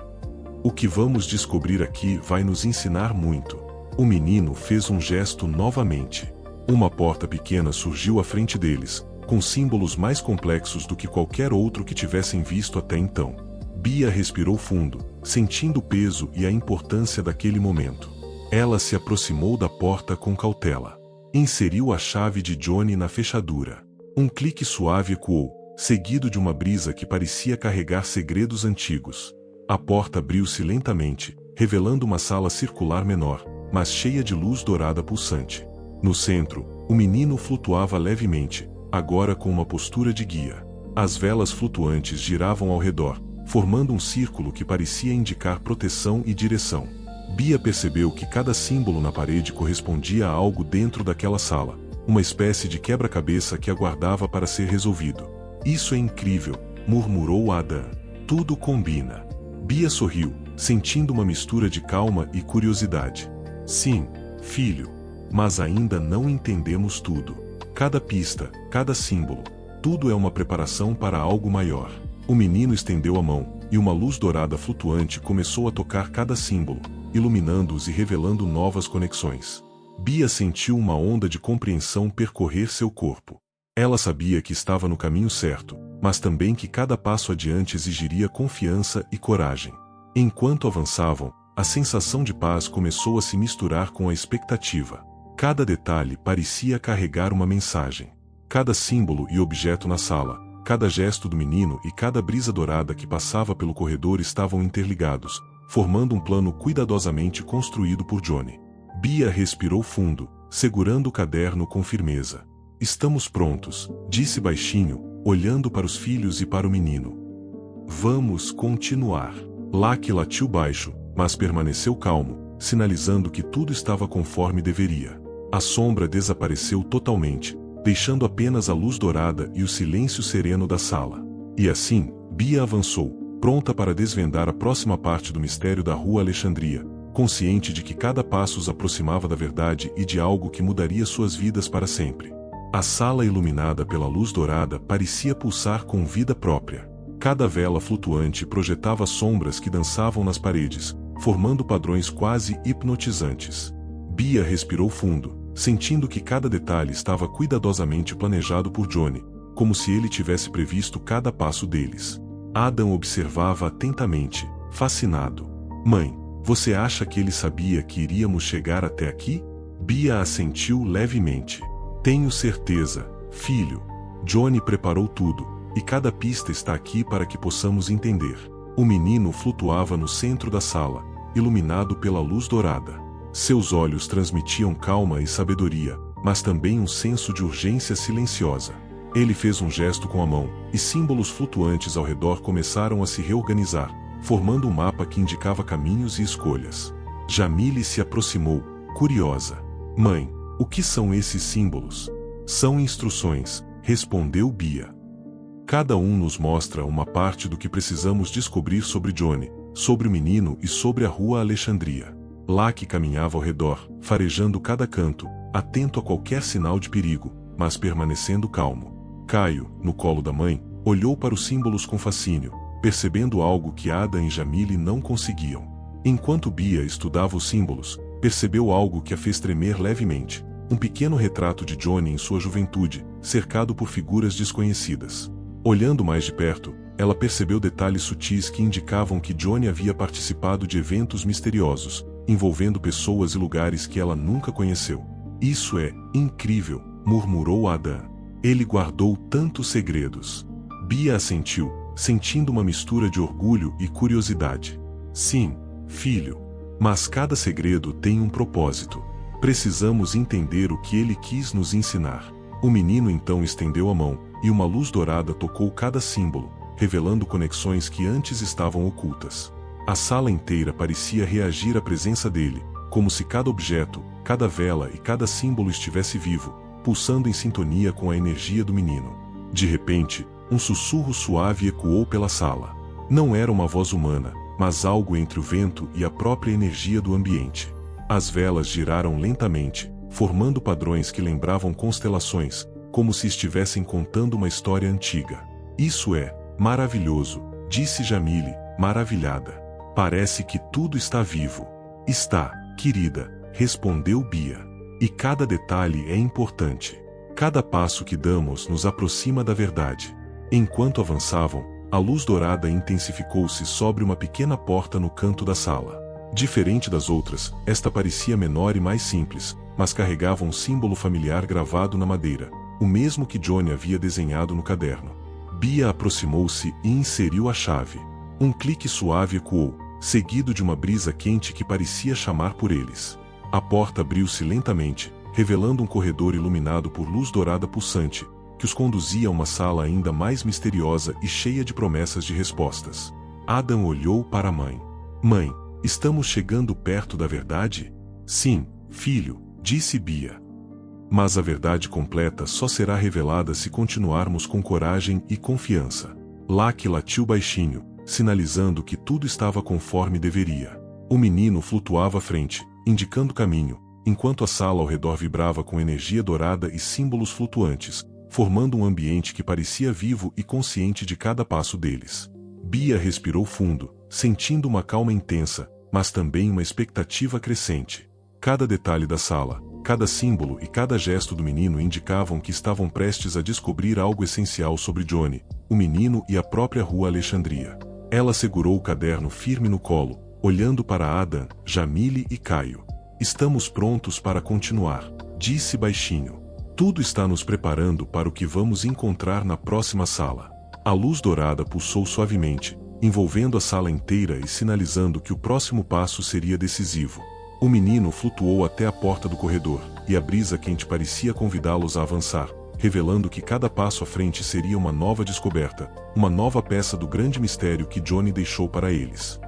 O que vamos descobrir aqui vai nos ensinar muito. O menino fez um gesto novamente. Uma porta pequena surgiu à frente deles, com símbolos mais complexos do que qualquer outro que tivessem visto até então. Bia respirou fundo, sentindo o peso e a importância daquele momento. Ela se aproximou da porta com cautela. Inseriu a chave de Johnny na fechadura. Um clique suave ecoou, seguido de uma brisa que parecia carregar segredos antigos. A porta abriu-se lentamente, revelando uma sala circular menor, mas cheia de luz dourada pulsante. No centro, o menino flutuava levemente, agora com uma postura de guia. As velas flutuantes giravam ao redor, formando um círculo que parecia indicar proteção e direção. Bia percebeu que cada símbolo na parede correspondia a algo dentro daquela sala, uma espécie de quebra-cabeça que aguardava para ser resolvido. Isso é incrível, murmurou Adam. Tudo combina. Bia sorriu, sentindo uma mistura de calma e curiosidade. Sim, filho, mas ainda não entendemos tudo. Cada pista, cada símbolo, tudo é uma preparação para algo maior. O menino estendeu a mão, e uma luz dourada flutuante começou a tocar cada símbolo, iluminando-os e revelando novas conexões. Bia sentiu uma onda de compreensão percorrer seu corpo. Ela sabia que estava no caminho certo, mas também que cada passo adiante exigiria confiança e coragem. Enquanto avançavam, a sensação de paz começou a se misturar com a expectativa. Cada detalhe parecia carregar uma mensagem. Cada símbolo e objeto na sala, cada gesto do menino e cada brisa dourada que passava pelo corredor estavam interligados, formando um plano cuidadosamente construído por Johnny. Bia respirou fundo, segurando o caderno com firmeza. "Estamos prontos", disse baixinho, olhando para os filhos e para o menino. "Vamos continuar." Lucky latiu baixo, mas permaneceu calmo, sinalizando que tudo estava conforme deveria. A sombra desapareceu totalmente, deixando apenas a luz dourada e o silêncio sereno da sala. E assim, Bia avançou, pronta para desvendar a próxima parte do mistério da Rua Alexandria, consciente de que cada passo os aproximava da verdade e de algo que mudaria suas vidas para sempre. A sala iluminada pela luz dourada parecia pulsar com vida própria. Cada vela flutuante projetava sombras que dançavam nas paredes, formando padrões quase hipnotizantes. Bia respirou fundo, sentindo que cada detalhe estava cuidadosamente planejado por Johnny, como se ele tivesse previsto cada passo deles. Adam observava atentamente, fascinado. "Mãe, você acha que ele sabia que iríamos chegar até aqui?" Bia assentiu levemente. "Tenho certeza, filho. Johnny preparou tudo, e cada pista está aqui para que possamos entender." O menino flutuava no centro da sala, iluminado pela luz dourada. Seus olhos transmitiam calma e sabedoria, mas também um senso de urgência silenciosa. Ele fez um gesto com a mão, e símbolos flutuantes ao redor começaram a se reorganizar, formando um mapa que indicava caminhos e escolhas. Jamile se aproximou, curiosa. "Mãe, o que são esses símbolos?" "São instruções", respondeu Bia. "Cada um nos mostra uma parte do que precisamos descobrir sobre Johnny, sobre o menino e sobre a Rua Alexandria." Lucky caminhava ao redor, farejando cada canto, atento a qualquer sinal de perigo, mas permanecendo calmo. Caio, no colo da mãe, olhou para os símbolos com fascínio, percebendo algo que Adam e Jamile não conseguiam. Enquanto Bia estudava os símbolos, percebeu algo que a fez tremer levemente. Um pequeno retrato de Johnny em sua juventude, cercado por figuras desconhecidas. Olhando mais de perto, ela percebeu detalhes sutis que indicavam que Johnny havia participado de eventos misteriosos, envolvendo pessoas e lugares que ela nunca conheceu. "Isso é incrível", murmurou Adam. "Ele guardou tantos segredos." Bia assentiu, sentindo uma mistura de orgulho e curiosidade. "Sim, filho. Mas cada segredo tem um propósito. Precisamos entender o que ele quis nos ensinar." O menino então estendeu a mão, e uma luz dourada tocou cada símbolo, revelando conexões que antes estavam ocultas. A sala inteira parecia reagir à presença dele, como se cada objeto, cada vela e cada símbolo estivesse vivo, pulsando em sintonia com a energia do menino. De repente, um sussurro suave ecoou pela sala. Não era uma voz humana, mas algo entre o vento e a própria energia do ambiente. As velas giraram lentamente, formando padrões que lembravam constelações, como se estivessem contando uma história antiga. "Isso é maravilhoso", disse Jamile, maravilhada. "Parece que tudo está vivo." "Está, querida", respondeu Bia. "E cada detalhe é importante. Cada passo que damos nos aproxima da verdade." Enquanto avançavam, a luz dourada intensificou-se sobre uma pequena porta no canto da sala. Diferente das outras, esta parecia menor e mais simples, mas carregava um símbolo familiar gravado na madeira, o mesmo que Johnny havia desenhado no caderno. Bia aproximou-se e inseriu a chave. Um clique suave ecoou, seguido de uma brisa quente que parecia chamar por eles. A porta abriu-se lentamente, revelando um corredor iluminado por luz dourada pulsante, que os conduzia a uma sala ainda mais misteriosa e cheia de promessas de respostas. Adam olhou para a mãe. "Mãe, estamos chegando perto da verdade?" "Sim, filho", disse Bia. "Mas a verdade completa só será revelada se continuarmos com coragem e confiança." Lucky latiu baixinho, sinalizando que tudo estava conforme deveria. O menino flutuava à frente, indicando caminho, enquanto a sala ao redor vibrava com energia dourada e símbolos flutuantes, formando um ambiente que parecia vivo e consciente de cada passo deles. Bia respirou fundo, sentindo uma calma intensa, mas também uma expectativa crescente. Cada detalhe da sala, cada símbolo e cada gesto do menino indicavam que estavam prestes a descobrir algo essencial sobre Johnny, o menino e a própria rua Alexandria. Ela segurou o caderno firme no colo, olhando para Adam, Jamile e Caio. Estamos prontos para continuar, disse baixinho. Tudo está nos preparando para o que vamos encontrar na próxima sala. A luz dourada pulsou suavemente, envolvendo a sala inteira e sinalizando que o próximo passo seria decisivo. O menino flutuou até a porta do corredor, e a brisa quente parecia convidá-los a avançar, revelando que cada passo à frente seria uma nova descoberta, uma nova peça do grande mistério que Johnny deixou para eles.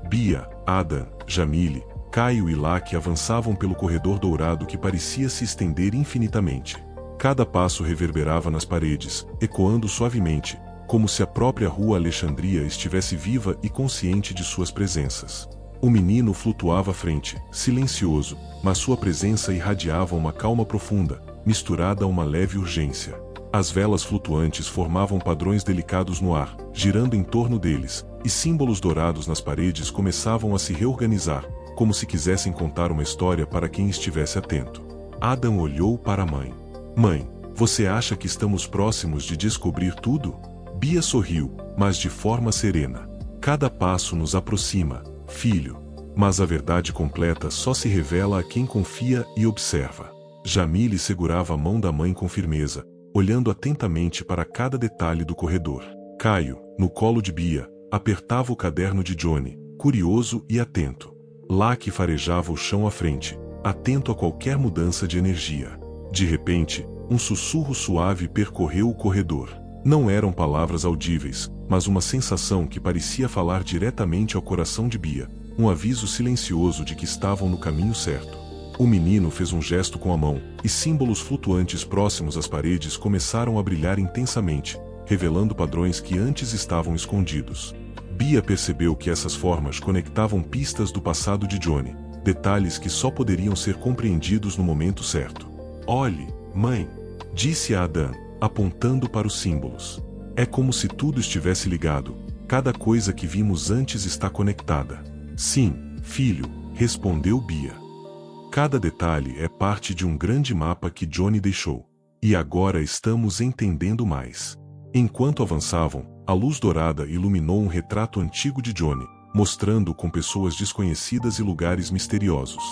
Bia, Adam, Jamile, Caio e Laki avançavam pelo corredor dourado que parecia se estender infinitamente. Cada passo reverberava nas paredes, ecoando suavemente, como se a própria rua Alexandria estivesse viva e consciente de suas presenças. O menino flutuava à frente, silencioso, mas sua presença irradiava uma calma profunda, misturada a uma leve urgência. As velas flutuantes formavam padrões delicados no ar, girando em torno deles, e símbolos dourados nas paredes começavam a se reorganizar, como se quisessem contar uma história para quem estivesse atento. Adam olhou para a mãe. Mãe, você acha que estamos próximos de descobrir tudo? Bia sorriu, mas de forma serena. Cada passo nos aproxima, filho. Mas a verdade completa só se revela a quem confia e observa. Jamile segurava a mão da mãe com firmeza, olhando atentamente para cada detalhe do corredor. Caio, no colo de Bia, apertava o caderno de Johnny, curioso e atento. Laki farejava o chão à frente, atento a qualquer mudança de energia. De repente, um sussurro suave percorreu o corredor. Não eram palavras audíveis, mas uma sensação que parecia falar diretamente ao coração de Bia, um aviso silencioso de que estavam no caminho certo. O menino fez um gesto com a mão, e símbolos flutuantes próximos às paredes começaram a brilhar intensamente, revelando padrões que antes estavam escondidos. Bia percebeu que essas formas conectavam pistas do passado de Johnny, detalhes que só poderiam ser compreendidos no momento certo. Olhe, mãe, disse a Adam, apontando para os símbolos. É como se tudo estivesse ligado, cada coisa que vimos antes está conectada. Sim, filho, respondeu Bia. Cada detalhe é parte de um grande mapa que Johnny deixou. E agora estamos entendendo mais. Enquanto avançavam, a luz dourada iluminou um retrato antigo de Johnny, mostrando-o com pessoas desconhecidas e lugares misteriosos.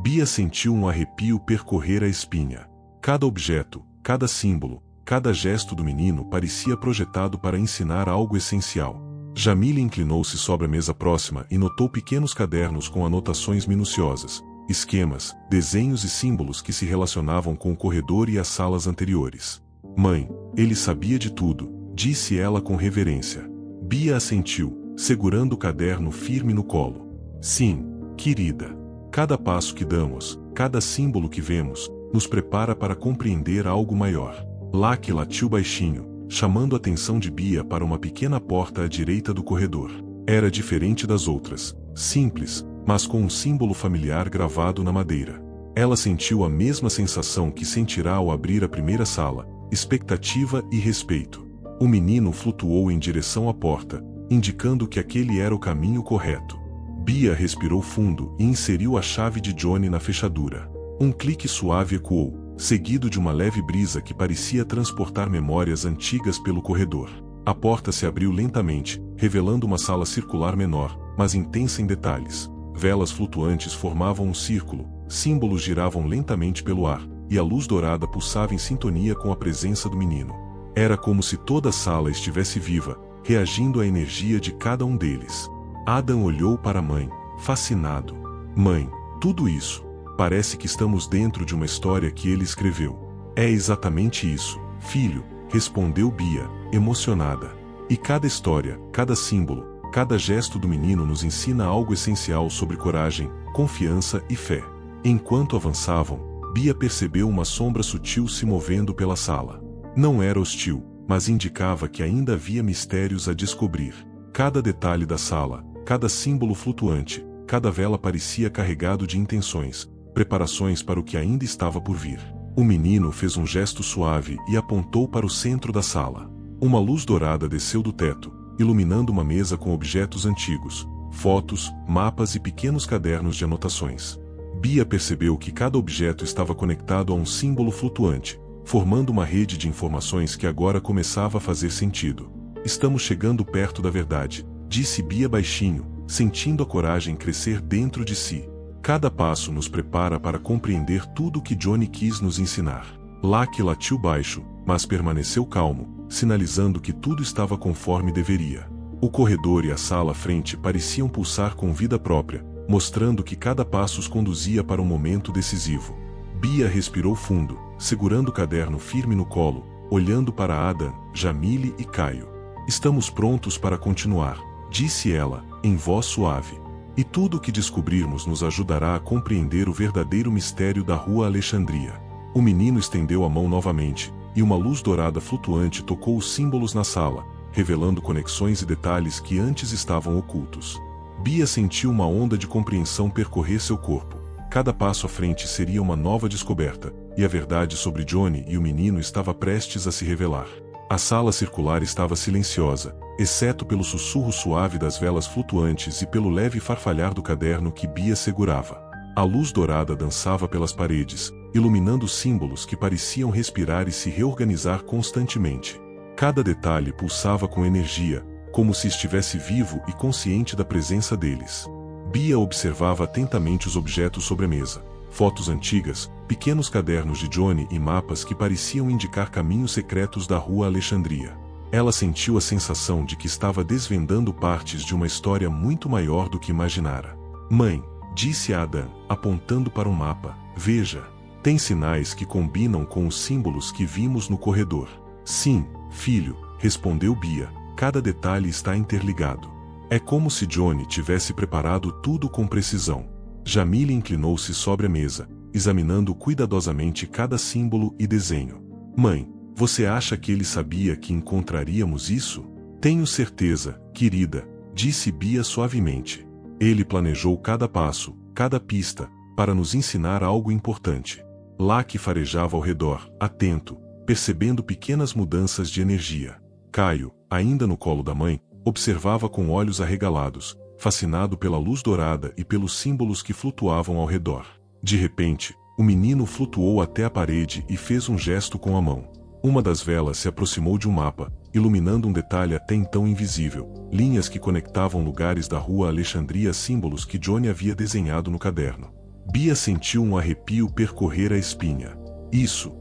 Bia sentiu um arrepio percorrer a espinha. Cada objeto, cada símbolo, cada gesto do menino parecia projetado para ensinar algo essencial. Jamile inclinou-se sobre a mesa próxima e notou pequenos cadernos com anotações minuciosas, esquemas, desenhos e símbolos que se relacionavam com o corredor e as salas anteriores. Mãe, ele sabia de tudo, disse ela com reverência. Bia assentiu, segurando o caderno firme no colo. Sim, querida. Cada passo que damos, cada símbolo que vemos, nos prepara para compreender algo maior. Laki latiu baixinho, chamando a atenção de Bia para uma pequena porta à direita do corredor. Era diferente das outras, simples, mas com um símbolo familiar gravado na madeira. Ela sentiu a mesma sensação que sentirá ao abrir a primeira sala, expectativa e respeito. O menino flutuou em direção à porta, indicando que aquele era o caminho correto. Bia respirou fundo e inseriu a chave de Johnny na fechadura. Um clique suave ecoou, seguido de uma leve brisa que parecia transportar memórias antigas pelo corredor. A porta se abriu lentamente, revelando uma sala circular menor, mas intensa em detalhes. Velas flutuantes formavam um círculo, símbolos giravam lentamente pelo ar, e a luz dourada pulsava em sintonia com a presença do menino. Era como se toda a sala estivesse viva, reagindo à energia de cada um deles. Adam olhou para a mãe, fascinado. Mãe, tudo isso. Parece que estamos dentro de uma história que ele escreveu. É exatamente isso, filho, respondeu Bia, emocionada. E cada história, cada símbolo, cada gesto do menino nos ensina algo essencial sobre coragem, confiança e fé. Enquanto avançavam, Bia percebeu uma sombra sutil se movendo pela sala. Não era hostil, mas indicava que ainda havia mistérios a descobrir. Cada detalhe da sala, cada símbolo flutuante, cada vela parecia carregado de intenções, preparações para o que ainda estava por vir. O menino fez um gesto suave e apontou para o centro da sala. Uma luz dourada desceu do teto, iluminando uma mesa com objetos antigos, fotos, mapas e pequenos cadernos de anotações. Bia percebeu que cada objeto estava conectado a um símbolo flutuante, formando uma rede de informações que agora começava a fazer sentido. Estamos chegando perto da verdade, disse Bia baixinho, sentindo a coragem crescer dentro de si. Cada passo nos prepara para compreender tudo o que Johnny quis nos ensinar. Locke latiu baixo, mas permaneceu calmo, sinalizando que tudo estava conforme deveria. O corredor e a sala à frente pareciam pulsar com vida própria, mostrando que cada passo os conduzia para um momento decisivo. Bia respirou fundo, segurando o caderno firme no colo, olhando para Adam, Jamile e Caio. Estamos prontos para continuar, disse ela, em voz suave. E tudo o que descobrirmos nos ajudará a compreender o verdadeiro mistério da Rua Alexandria. O menino estendeu a mão novamente, e uma luz dourada flutuante tocou os símbolos na sala, revelando conexões e detalhes que antes estavam ocultos. Bia sentiu uma onda de compreensão percorrer seu corpo. Cada passo à frente seria uma nova descoberta, e a verdade sobre Johnny e o menino estava prestes a se revelar. A sala circular estava silenciosa, exceto pelo sussurro suave das velas flutuantes e pelo leve farfalhar do caderno que Bia segurava. A luz dourada dançava pelas paredes, iluminando símbolos que pareciam respirar e se reorganizar constantemente. Cada detalhe pulsava com energia, como se estivesse vivo e consciente da presença deles. Bia observava atentamente os objetos sobre a mesa. Fotos antigas, pequenos cadernos de Johnny e mapas que pareciam indicar caminhos secretos da Rua Alexandria. Ela sentiu a sensação de que estava desvendando partes de uma história muito maior do que imaginara. Mãe, disse Adam, apontando para um mapa, veja, tem sinais que combinam com os símbolos que vimos no corredor. Sim, filho, respondeu Bia, cada detalhe está interligado. É como se Johnny tivesse preparado tudo com precisão. Jamile inclinou-se sobre a mesa, examinando cuidadosamente cada símbolo e desenho. Mãe, você acha que ele sabia que encontraríamos isso? Tenho certeza, querida, disse Bia suavemente. Ele planejou cada passo, cada pista, para nos ensinar algo importante. Locke farejava ao redor, atento, percebendo pequenas mudanças de energia. Caio, ainda no colo da mãe, observava com olhos arregalados, fascinado pela luz dourada e pelos símbolos que flutuavam ao redor. De repente, o menino flutuou até a parede e fez um gesto com a mão. Uma das velas se aproximou de um mapa, iluminando um detalhe até então invisível, linhas que conectavam lugares da Rua Alexandria a símbolos que Johnny havia desenhado no caderno. Bia sentiu um arrepio percorrer a espinha. Isso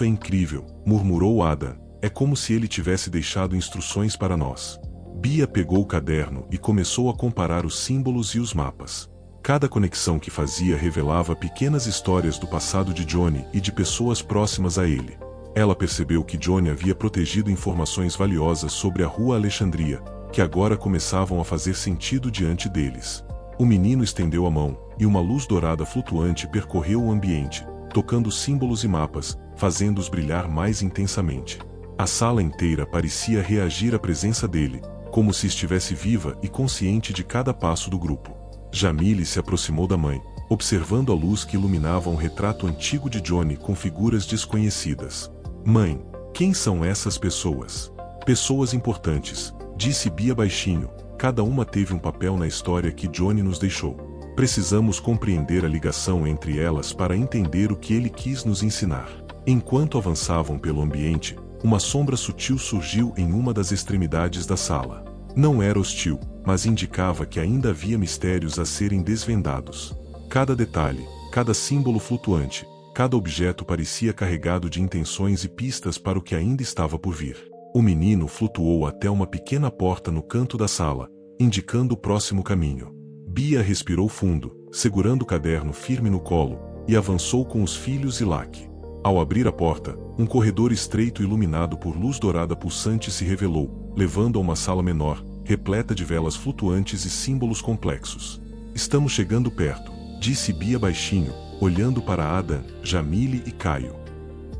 é incrível, murmurou Adam, é como se ele tivesse deixado instruções para nós. Bia pegou o caderno e começou a comparar os símbolos e os mapas. Cada conexão que fazia revelava pequenas histórias do passado de Johnny e de pessoas próximas a ele. Ela percebeu que Johnny havia protegido informações valiosas sobre a Rua Alexandria, que agora começavam a fazer sentido diante deles. O menino estendeu a mão, e uma luz dourada flutuante percorreu o ambiente, tocando símbolos e mapas, fazendo-os brilhar mais intensamente. A sala inteira parecia reagir à presença dele, como se estivesse viva e consciente de cada passo do grupo. Jamile se aproximou da mãe, observando a luz que iluminava um retrato antigo de Johnny com figuras desconhecidas. Mãe, quem são essas pessoas? Pessoas importantes, disse Bia baixinho, cada uma teve um papel na história que Johnny nos deixou. Precisamos compreender a ligação entre elas para entender o que ele quis nos ensinar. Enquanto avançavam pelo ambiente, uma sombra sutil surgiu em uma das extremidades da sala. Não era hostil, mas indicava que ainda havia mistérios a serem desvendados. Cada detalhe, cada símbolo flutuante, cada objeto parecia carregado de intenções e pistas para o que ainda estava por vir. O menino flutuou até uma pequena porta no canto da sala, indicando o próximo caminho. Bia respirou fundo, segurando o caderno firme no colo, e avançou com os filhos e Locke. Ao abrir a porta, um corredor estreito iluminado por luz dourada pulsante se revelou, levando a uma sala menor, repleta de velas flutuantes e símbolos complexos. Estamos chegando perto, disse Bia baixinho, olhando para Adam, Jamile e Caio.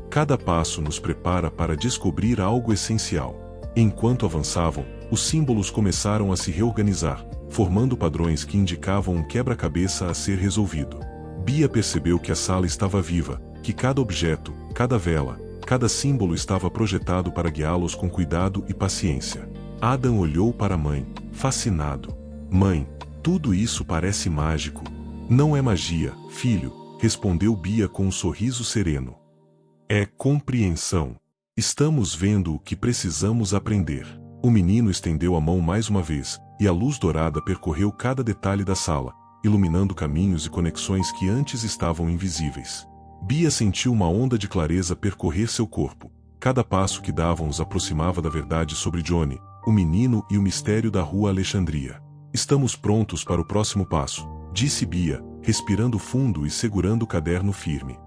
Cada passo nos prepara para descobrir algo essencial. Enquanto avançavam, os símbolos começaram a se reorganizar, formando padrões que indicavam um quebra-cabeça a ser resolvido. Bia percebeu que a sala estava viva, que cada objeto, cada vela, cada símbolo estava projetado para guiá-los com cuidado e paciência. Adam olhou para a mãe, fascinado. Mãe, Tudo isso parece mágico. Não é magia, filho, respondeu Bia com um sorriso sereno. É compreensão. Estamos vendo o que precisamos aprender. O menino estendeu a mão mais uma vez, e a luz dourada percorreu cada detalhe da sala, iluminando caminhos e conexões que antes estavam invisíveis. Bia sentiu uma onda de clareza percorrer seu corpo. Cada passo que davam os aproximava da verdade sobre Johnny, o menino e o mistério da Rua Alexandria. Estamos prontos para o próximo passo, disse Bia, respirando fundo e segurando o caderno firme.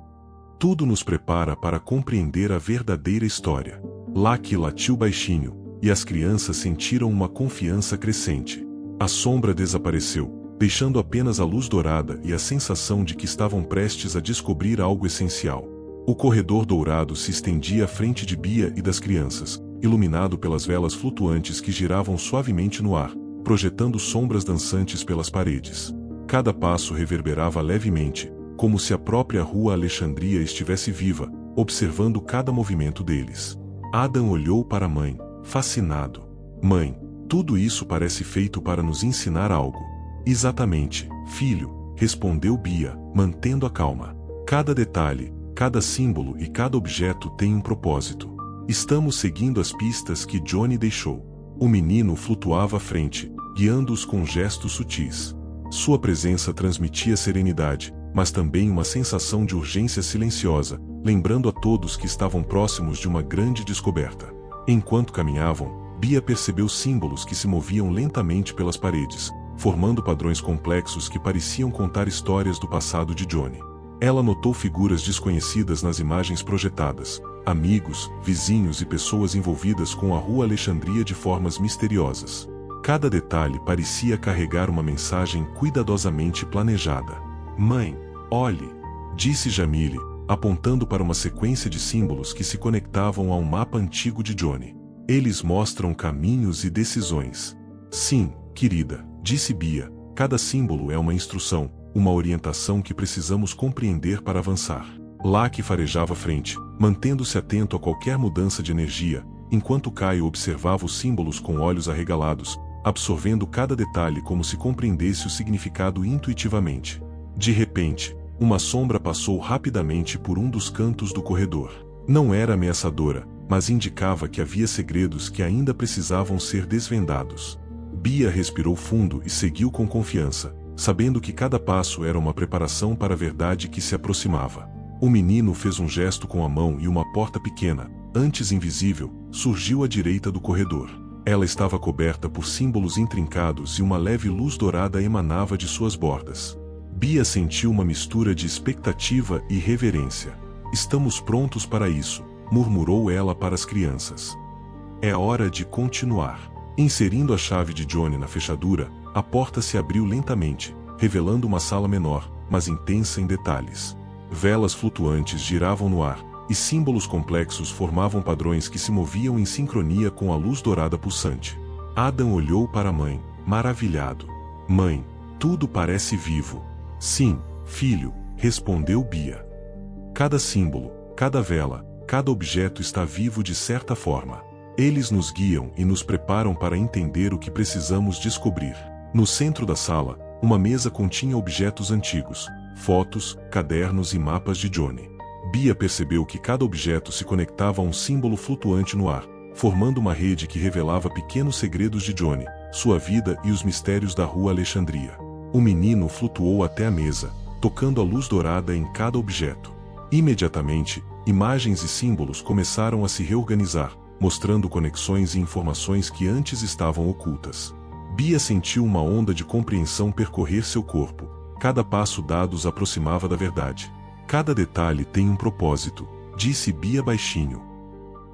Tudo nos prepara para compreender a verdadeira história. Lucky latiu baixinho, e as crianças sentiram uma confiança crescente. A sombra desapareceu, deixando apenas a luz dourada e a sensação de que estavam prestes a descobrir algo essencial. O corredor dourado se estendia à frente de Bia e das crianças, iluminado pelas velas flutuantes que giravam suavemente no ar, projetando sombras dançantes pelas paredes. Cada passo reverberava levemente, como se a própria Rua Alexandria estivesse viva, observando cada movimento deles. Adam olhou para a mãe, fascinado. Mãe, tudo isso parece feito para nos ensinar algo. Exatamente, filho, respondeu Bia, mantendo a calma. Cada detalhe, cada símbolo e cada objeto tem um propósito. Estamos seguindo as pistas que Johnny deixou. O menino flutuava à frente, guiando-os com gestos sutis. Sua presença transmitia serenidade, mas também uma sensação de urgência silenciosa, lembrando a todos que estavam próximos de uma grande descoberta. Enquanto caminhavam, Bia percebeu símbolos que se moviam lentamente pelas paredes, formando padrões complexos que pareciam contar histórias do passado de Johnny. Ela notou figuras desconhecidas nas imagens projetadas, amigos, vizinhos e pessoas envolvidas com a Rua Alexandria de formas misteriosas. Cada detalhe parecia carregar uma mensagem cuidadosamente planejada. Mãe, olhe, disse Jamile, apontando para uma sequência de símbolos que se conectavam a um mapa antigo de Johnny. Eles mostram caminhos e decisões. Sim, querida, disse Bia, cada símbolo é uma instrução, uma orientação que precisamos compreender para avançar. Lucky farejava à frente, mantendo-se atento a qualquer mudança de energia, enquanto Caio observava os símbolos com olhos arregalados, absorvendo cada detalhe como se compreendesse o significado intuitivamente. De repente, uma sombra passou rapidamente por um dos cantos do corredor. Não era ameaçadora, mas indicava que havia segredos que ainda precisavam ser desvendados. Bia respirou fundo e seguiu com confiança, sabendo que cada passo era uma preparação para a verdade que se aproximava. O menino fez um gesto com a mão e uma porta pequena, antes invisível, surgiu à direita do corredor. Ela estava coberta por símbolos intrincados e uma leve luz dourada emanava de suas bordas. Bia sentiu uma mistura de expectativa e reverência. Estamos prontos para isso, murmurou ela para as crianças. É hora de continuar. Inserindo a chave de Johnny na fechadura, a porta se abriu lentamente, revelando uma sala menor, mas intensa em detalhes. Velas flutuantes giravam no ar, e símbolos complexos formavam padrões que se moviam em sincronia com a luz dourada pulsante. Adam olhou para a mãe, maravilhado. Mãe, tudo parece vivo. Sim, filho, respondeu Bia. Cada símbolo, cada vela, cada objeto está vivo de certa forma. Eles nos guiam e nos preparam para entender o que precisamos descobrir. No centro da sala, uma mesa continha objetos antigos, fotos, cadernos e mapas de Johnny. Bia percebeu que cada objeto se conectava a um símbolo flutuante no ar, formando uma rede que revelava pequenos segredos de Johnny, sua vida e os mistérios da Rua Alexandria. O menino flutuou até a mesa, tocando a luz dourada em cada objeto. Imediatamente, imagens e símbolos começaram a se reorganizar, mostrando conexões e informações que antes estavam ocultas. Bia sentiu uma onda de compreensão percorrer seu corpo. Cada passo dado os aproximava da verdade. Cada detalhe tem um propósito, disse Bia baixinho.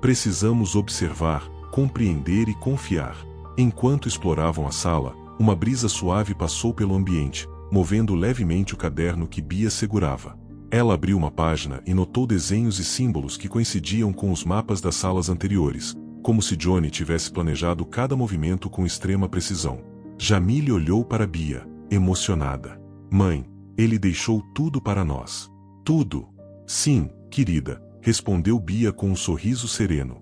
Precisamos observar, compreender e confiar. Enquanto exploravam a sala, uma brisa suave passou pelo ambiente, movendo levemente o caderno que Bia segurava. Ela abriu uma página e notou desenhos e símbolos que coincidiam com os mapas das salas anteriores, como se Johnny tivesse planejado cada movimento com extrema precisão. Jamile olhou para Bia, emocionada. Mãe, ele deixou tudo para nós. Tudo? Sim, querida, respondeu Bia com um sorriso sereno.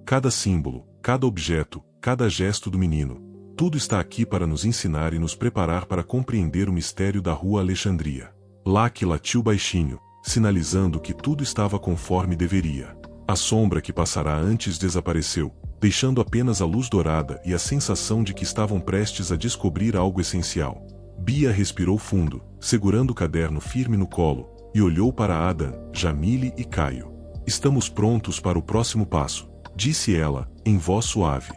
Cada símbolo, cada objeto, cada gesto do menino, Tudo está aqui para nos ensinar e nos preparar para compreender o mistério da Rua Alexandria. Locke latiu baixinho, sinalizando que tudo estava conforme deveria. A sombra que passará antes desapareceu, deixando apenas a luz dourada e a sensação de que estavam prestes a descobrir algo essencial. Bia respirou fundo, segurando o caderno firme no colo, e olhou para Adam, Jamile e Caio. Estamos prontos para o próximo passo, disse ela, em voz suave.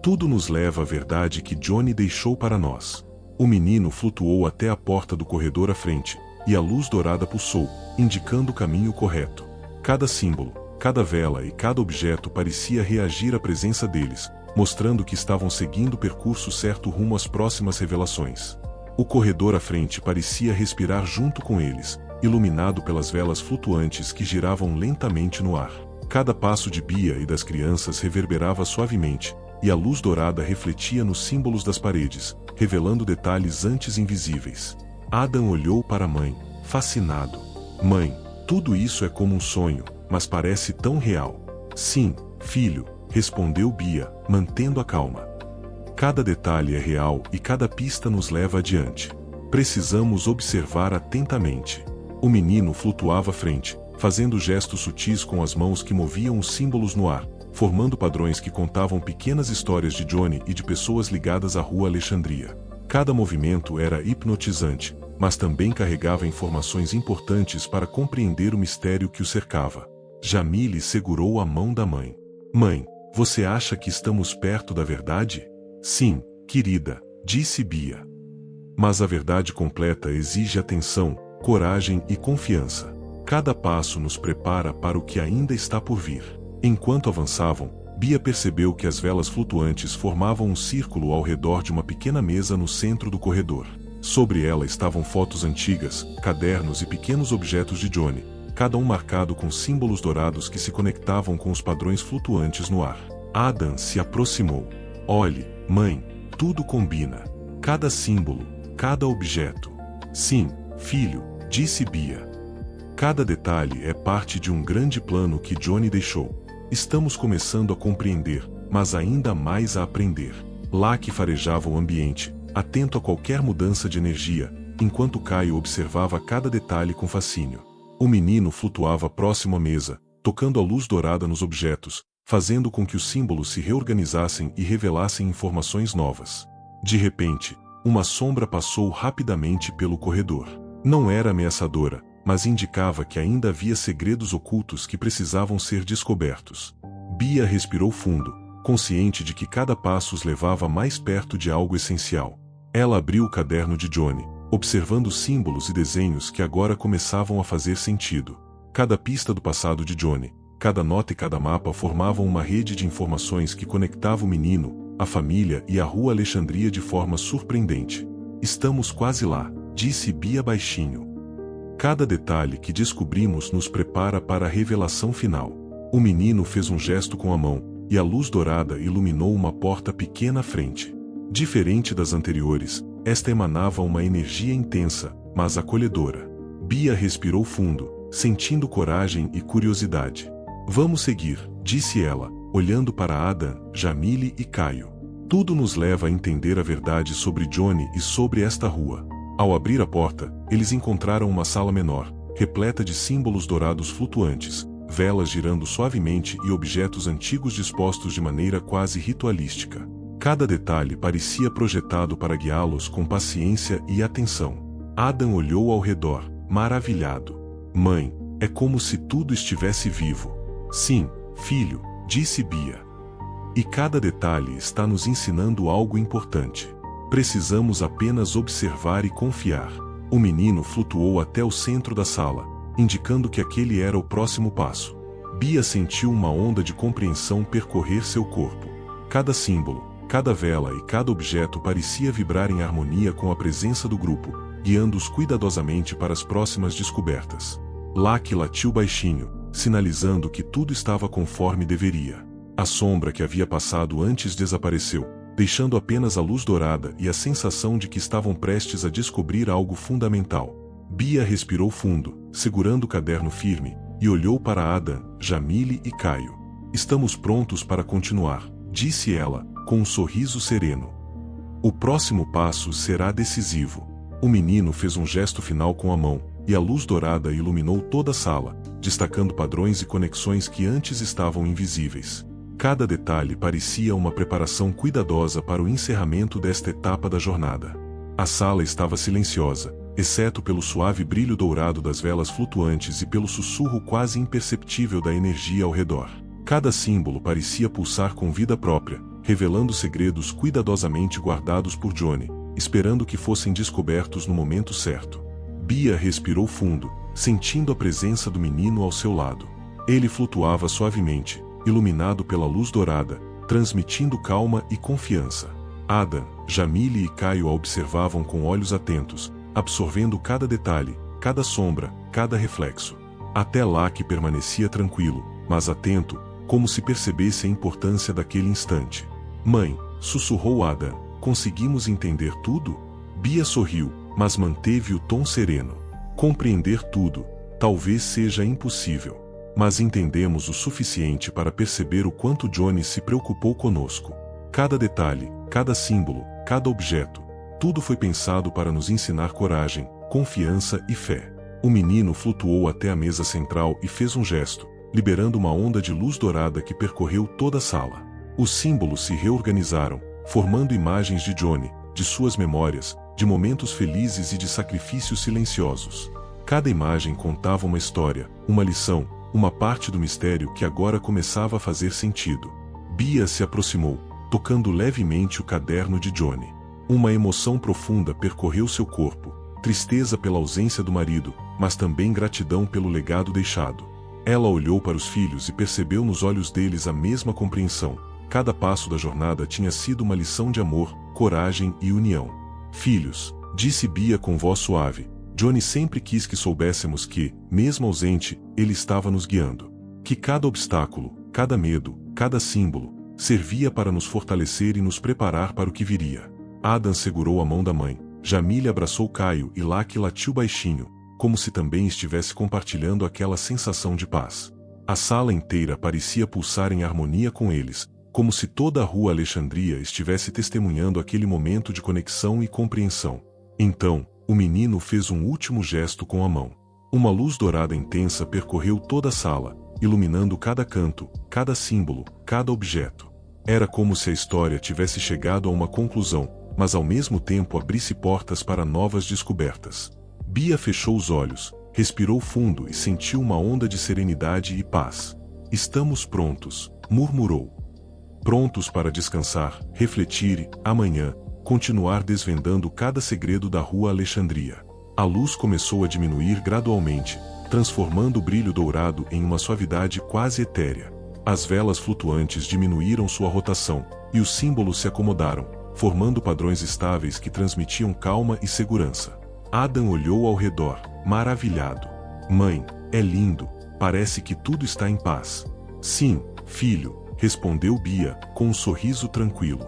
Tudo nos leva à verdade que Johnny deixou para nós. O menino flutuou até a porta do corredor à frente, e a luz dourada pulsou, indicando o caminho correto. Cada símbolo, cada vela e cada objeto parecia reagir à presença deles, mostrando que estavam seguindo o percurso certo rumo às próximas revelações. O corredor à frente parecia respirar junto com eles, iluminado pelas velas flutuantes que giravam lentamente no ar. Cada passo de Bia e das crianças reverberava suavemente, e a luz dourada refletia nos símbolos das paredes, revelando detalhes antes invisíveis. Adam olhou para a mãe, fascinado. Mãe, tudo isso é como um sonho, mas parece tão real. Sim, filho, respondeu Bia, mantendo a calma. Cada detalhe é real e cada pista nos leva adiante. Precisamos observar atentamente. O menino flutuava à frente, fazendo gestos sutis com as mãos que moviam os símbolos no ar, formando padrões que contavam pequenas histórias de Johnny e de pessoas ligadas à Rua Alexandria. Cada movimento era hipnotizante, mas também carregava informações importantes para compreender o mistério que o cercava. Jamile segurou a mão da mãe. Mãe, você acha que estamos perto da verdade? Sim, querida, disse Bia. Mas a verdade completa exige atenção, coragem e confiança. Cada passo nos prepara para o que ainda está por vir. Enquanto avançavam, Bia percebeu que as velas flutuantes formavam um círculo ao redor de uma pequena mesa no centro do corredor. Sobre ela estavam fotos antigas, cadernos e pequenos objetos de Johnny, cada um marcado com símbolos dourados que se conectavam com os padrões flutuantes no ar. Adam se aproximou. Olhe, mãe, tudo combina. Cada símbolo, cada objeto. Sim, filho, disse Bia. Cada detalhe é parte de um grande plano que Johnny deixou. Estamos começando a compreender, mas ainda mais a aprender. Locke farejava o ambiente, atento a qualquer mudança de energia, enquanto Caio observava cada detalhe com fascínio. O menino flutuava próximo à mesa, tocando a luz dourada nos objetos, fazendo com que os símbolos se reorganizassem e revelassem informações novas. De repente, uma sombra passou rapidamente pelo corredor. Não era ameaçadora, mas indicava que ainda havia segredos ocultos que precisavam ser descobertos. Bia respirou fundo, consciente de que cada passo os levava mais perto de algo essencial. Ela abriu o caderno de Johnny, observando símbolos e desenhos que agora começavam a fazer sentido. Cada pista do passado de Johnny, cada nota e cada mapa formavam uma rede de informações que conectava o menino, a família e a Rua Alexandria de forma surpreendente. Estamos quase lá, disse Bia baixinho. Cada detalhe que descobrimos nos prepara para a revelação final. O menino fez um gesto com a mão, e a luz dourada iluminou uma porta pequena à frente. Diferente das anteriores, esta emanava uma energia intensa, mas acolhedora. Bia respirou fundo, sentindo coragem e curiosidade. Vamos seguir, disse ela, olhando para Adam, Jamile e Caio. Tudo nos leva a entender a verdade sobre Johnny e sobre esta rua. Ao abrir a porta, eles encontraram uma sala menor, repleta de símbolos dourados flutuantes, velas girando suavemente e objetos antigos dispostos de maneira quase ritualística. Cada detalhe parecia projetado para guiá-los com paciência e atenção. Adam olhou ao redor, maravilhado. Mãe, é como se tudo estivesse vivo. Sim, filho, disse Bia. E cada detalhe está nos ensinando algo importante. Precisamos apenas observar e confiar. O menino flutuou até o centro da sala, indicando que aquele era o próximo passo. Bia sentiu uma onda de compreensão percorrer seu corpo. Cada símbolo, cada vela e cada objeto parecia vibrar em harmonia com a presença do grupo, guiando-os cuidadosamente para as próximas descobertas. Locke latiu baixinho, sinalizando que tudo estava conforme deveria. A sombra que havia passado antes desapareceu, deixando apenas a luz dourada e a sensação de que estavam prestes a descobrir algo fundamental. Bia respirou fundo, segurando o caderno firme, e olhou para Adam, Jamile e Caio. Estamos prontos para continuar, disse ela, com um sorriso sereno. O próximo passo será decisivo. O menino fez um gesto final com a mão, e a luz dourada iluminou toda a sala, destacando padrões e conexões que antes estavam invisíveis. Cada detalhe parecia uma preparação cuidadosa para o encerramento desta etapa da jornada. A sala estava silenciosa, exceto pelo suave brilho dourado das velas flutuantes e pelo sussurro quase imperceptível da energia ao redor. Cada símbolo parecia pulsar com vida própria, revelando segredos cuidadosamente guardados por Johnny, esperando que fossem descobertos no momento certo. Bia respirou fundo, sentindo a presença do menino ao seu lado. Ele flutuava suavemente, iluminado pela luz dourada, transmitindo calma e confiança. Adam, Jamile e Caio a observavam com olhos atentos, absorvendo cada detalhe, cada sombra, cada reflexo. Até lá que permanecia tranquilo, mas atento, como se percebesse a importância daquele instante. Mãe, sussurrou Adam, conseguimos entender tudo? Bia sorriu, mas manteve o tom sereno. Compreender tudo, talvez seja impossível. Mas entendemos o suficiente para perceber o quanto Johnny se preocupou conosco. Cada detalhe, cada símbolo, cada objeto, tudo foi pensado para nos ensinar coragem, confiança e fé. O menino flutuou até a mesa central e fez um gesto, liberando uma onda de luz dourada que percorreu toda a sala. Os símbolos se reorganizaram, formando imagens de Johnny, de suas memórias, de momentos felizes e de sacrifícios silenciosos. Cada imagem contava uma história, uma lição, uma parte do mistério que agora começava a fazer sentido. Bia se aproximou, tocando levemente o caderno de Johnny. Uma emoção profunda percorreu seu corpo, tristeza pela ausência do marido, mas também gratidão pelo legado deixado. Ela olhou para os filhos e percebeu nos olhos deles a mesma compreensão. Cada passo da jornada tinha sido uma lição de amor, coragem e união. Filhos, disse Bia com voz suave, Johnny sempre quis que soubéssemos que, mesmo ausente, ele estava nos guiando. Que cada obstáculo, cada medo, cada símbolo, servia para nos fortalecer e nos preparar para o que viria. Adam segurou a mão da mãe, Jamile abraçou Caio e Lucky latiu baixinho, como se também estivesse compartilhando aquela sensação de paz. A sala inteira parecia pulsar em harmonia com eles, como se toda a rua Alexandria estivesse testemunhando aquele momento de conexão e compreensão. Então, o menino fez um último gesto com a mão. Uma luz dourada intensa percorreu toda a sala, iluminando cada canto, cada símbolo, cada objeto. Era como se a história tivesse chegado a uma conclusão, mas ao mesmo tempo abrisse portas para novas descobertas. Bia fechou os olhos, respirou fundo e sentiu uma onda de serenidade e paz. Estamos prontos, murmurou. Prontos para descansar, refletir e, amanhã, continuar desvendando cada segredo da rua Alexandria. A luz começou a diminuir gradualmente, transformando o brilho dourado em uma suavidade quase etérea. As velas flutuantes diminuíram sua rotação, e os símbolos se acomodaram, formando padrões estáveis que transmitiam calma e segurança. Adam olhou ao redor, maravilhado. Mãe, é lindo, parece que tudo está em paz. Sim, filho, respondeu Bia, com um sorriso tranquilo.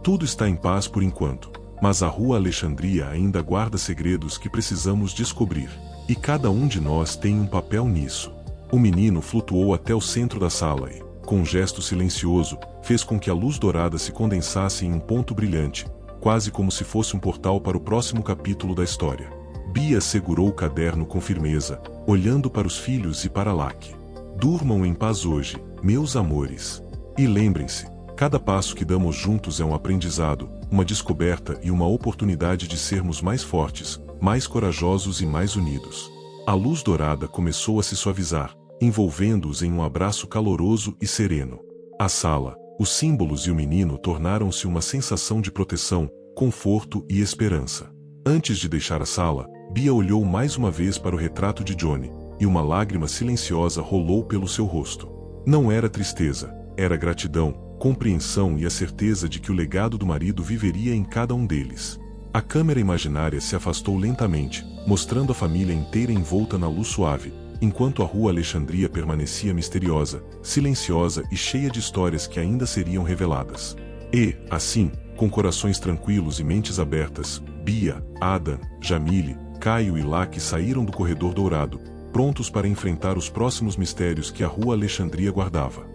Tudo está em paz por enquanto, mas a rua Alexandria ainda guarda segredos que precisamos descobrir. E cada um de nós tem um papel nisso. O menino flutuou até o centro da sala e, com um gesto silencioso, fez com que a luz dourada se condensasse em um ponto brilhante, quase como se fosse um portal para o próximo capítulo da história. Bia segurou o caderno com firmeza, olhando para os filhos e para Lucky. Durmam em paz hoje, meus amores. E lembrem-se, cada passo que damos juntos é um aprendizado, uma descoberta e uma oportunidade de sermos mais fortes, mais corajosos e mais unidos. A luz dourada começou a se suavizar, envolvendo-os em um abraço caloroso e sereno. A sala, os símbolos e o menino tornaram-se uma sensação de proteção, conforto e esperança. Antes de deixar a sala, Bia olhou mais uma vez para o retrato de Johnny, e uma lágrima silenciosa rolou pelo seu rosto. Não era tristeza, era gratidão, compreensão e a certeza de que o legado do marido viveria em cada um deles. A câmera imaginária se afastou lentamente, mostrando a família inteira envolta na luz suave, enquanto a rua Alexandria permanecia misteriosa, silenciosa e cheia de histórias que ainda seriam reveladas. E, assim, com corações tranquilos e mentes abertas, Bia, Adam, Jamile, Caio e Lucky saíram do corredor dourado, prontos para enfrentar os próximos mistérios que a rua Alexandria guardava.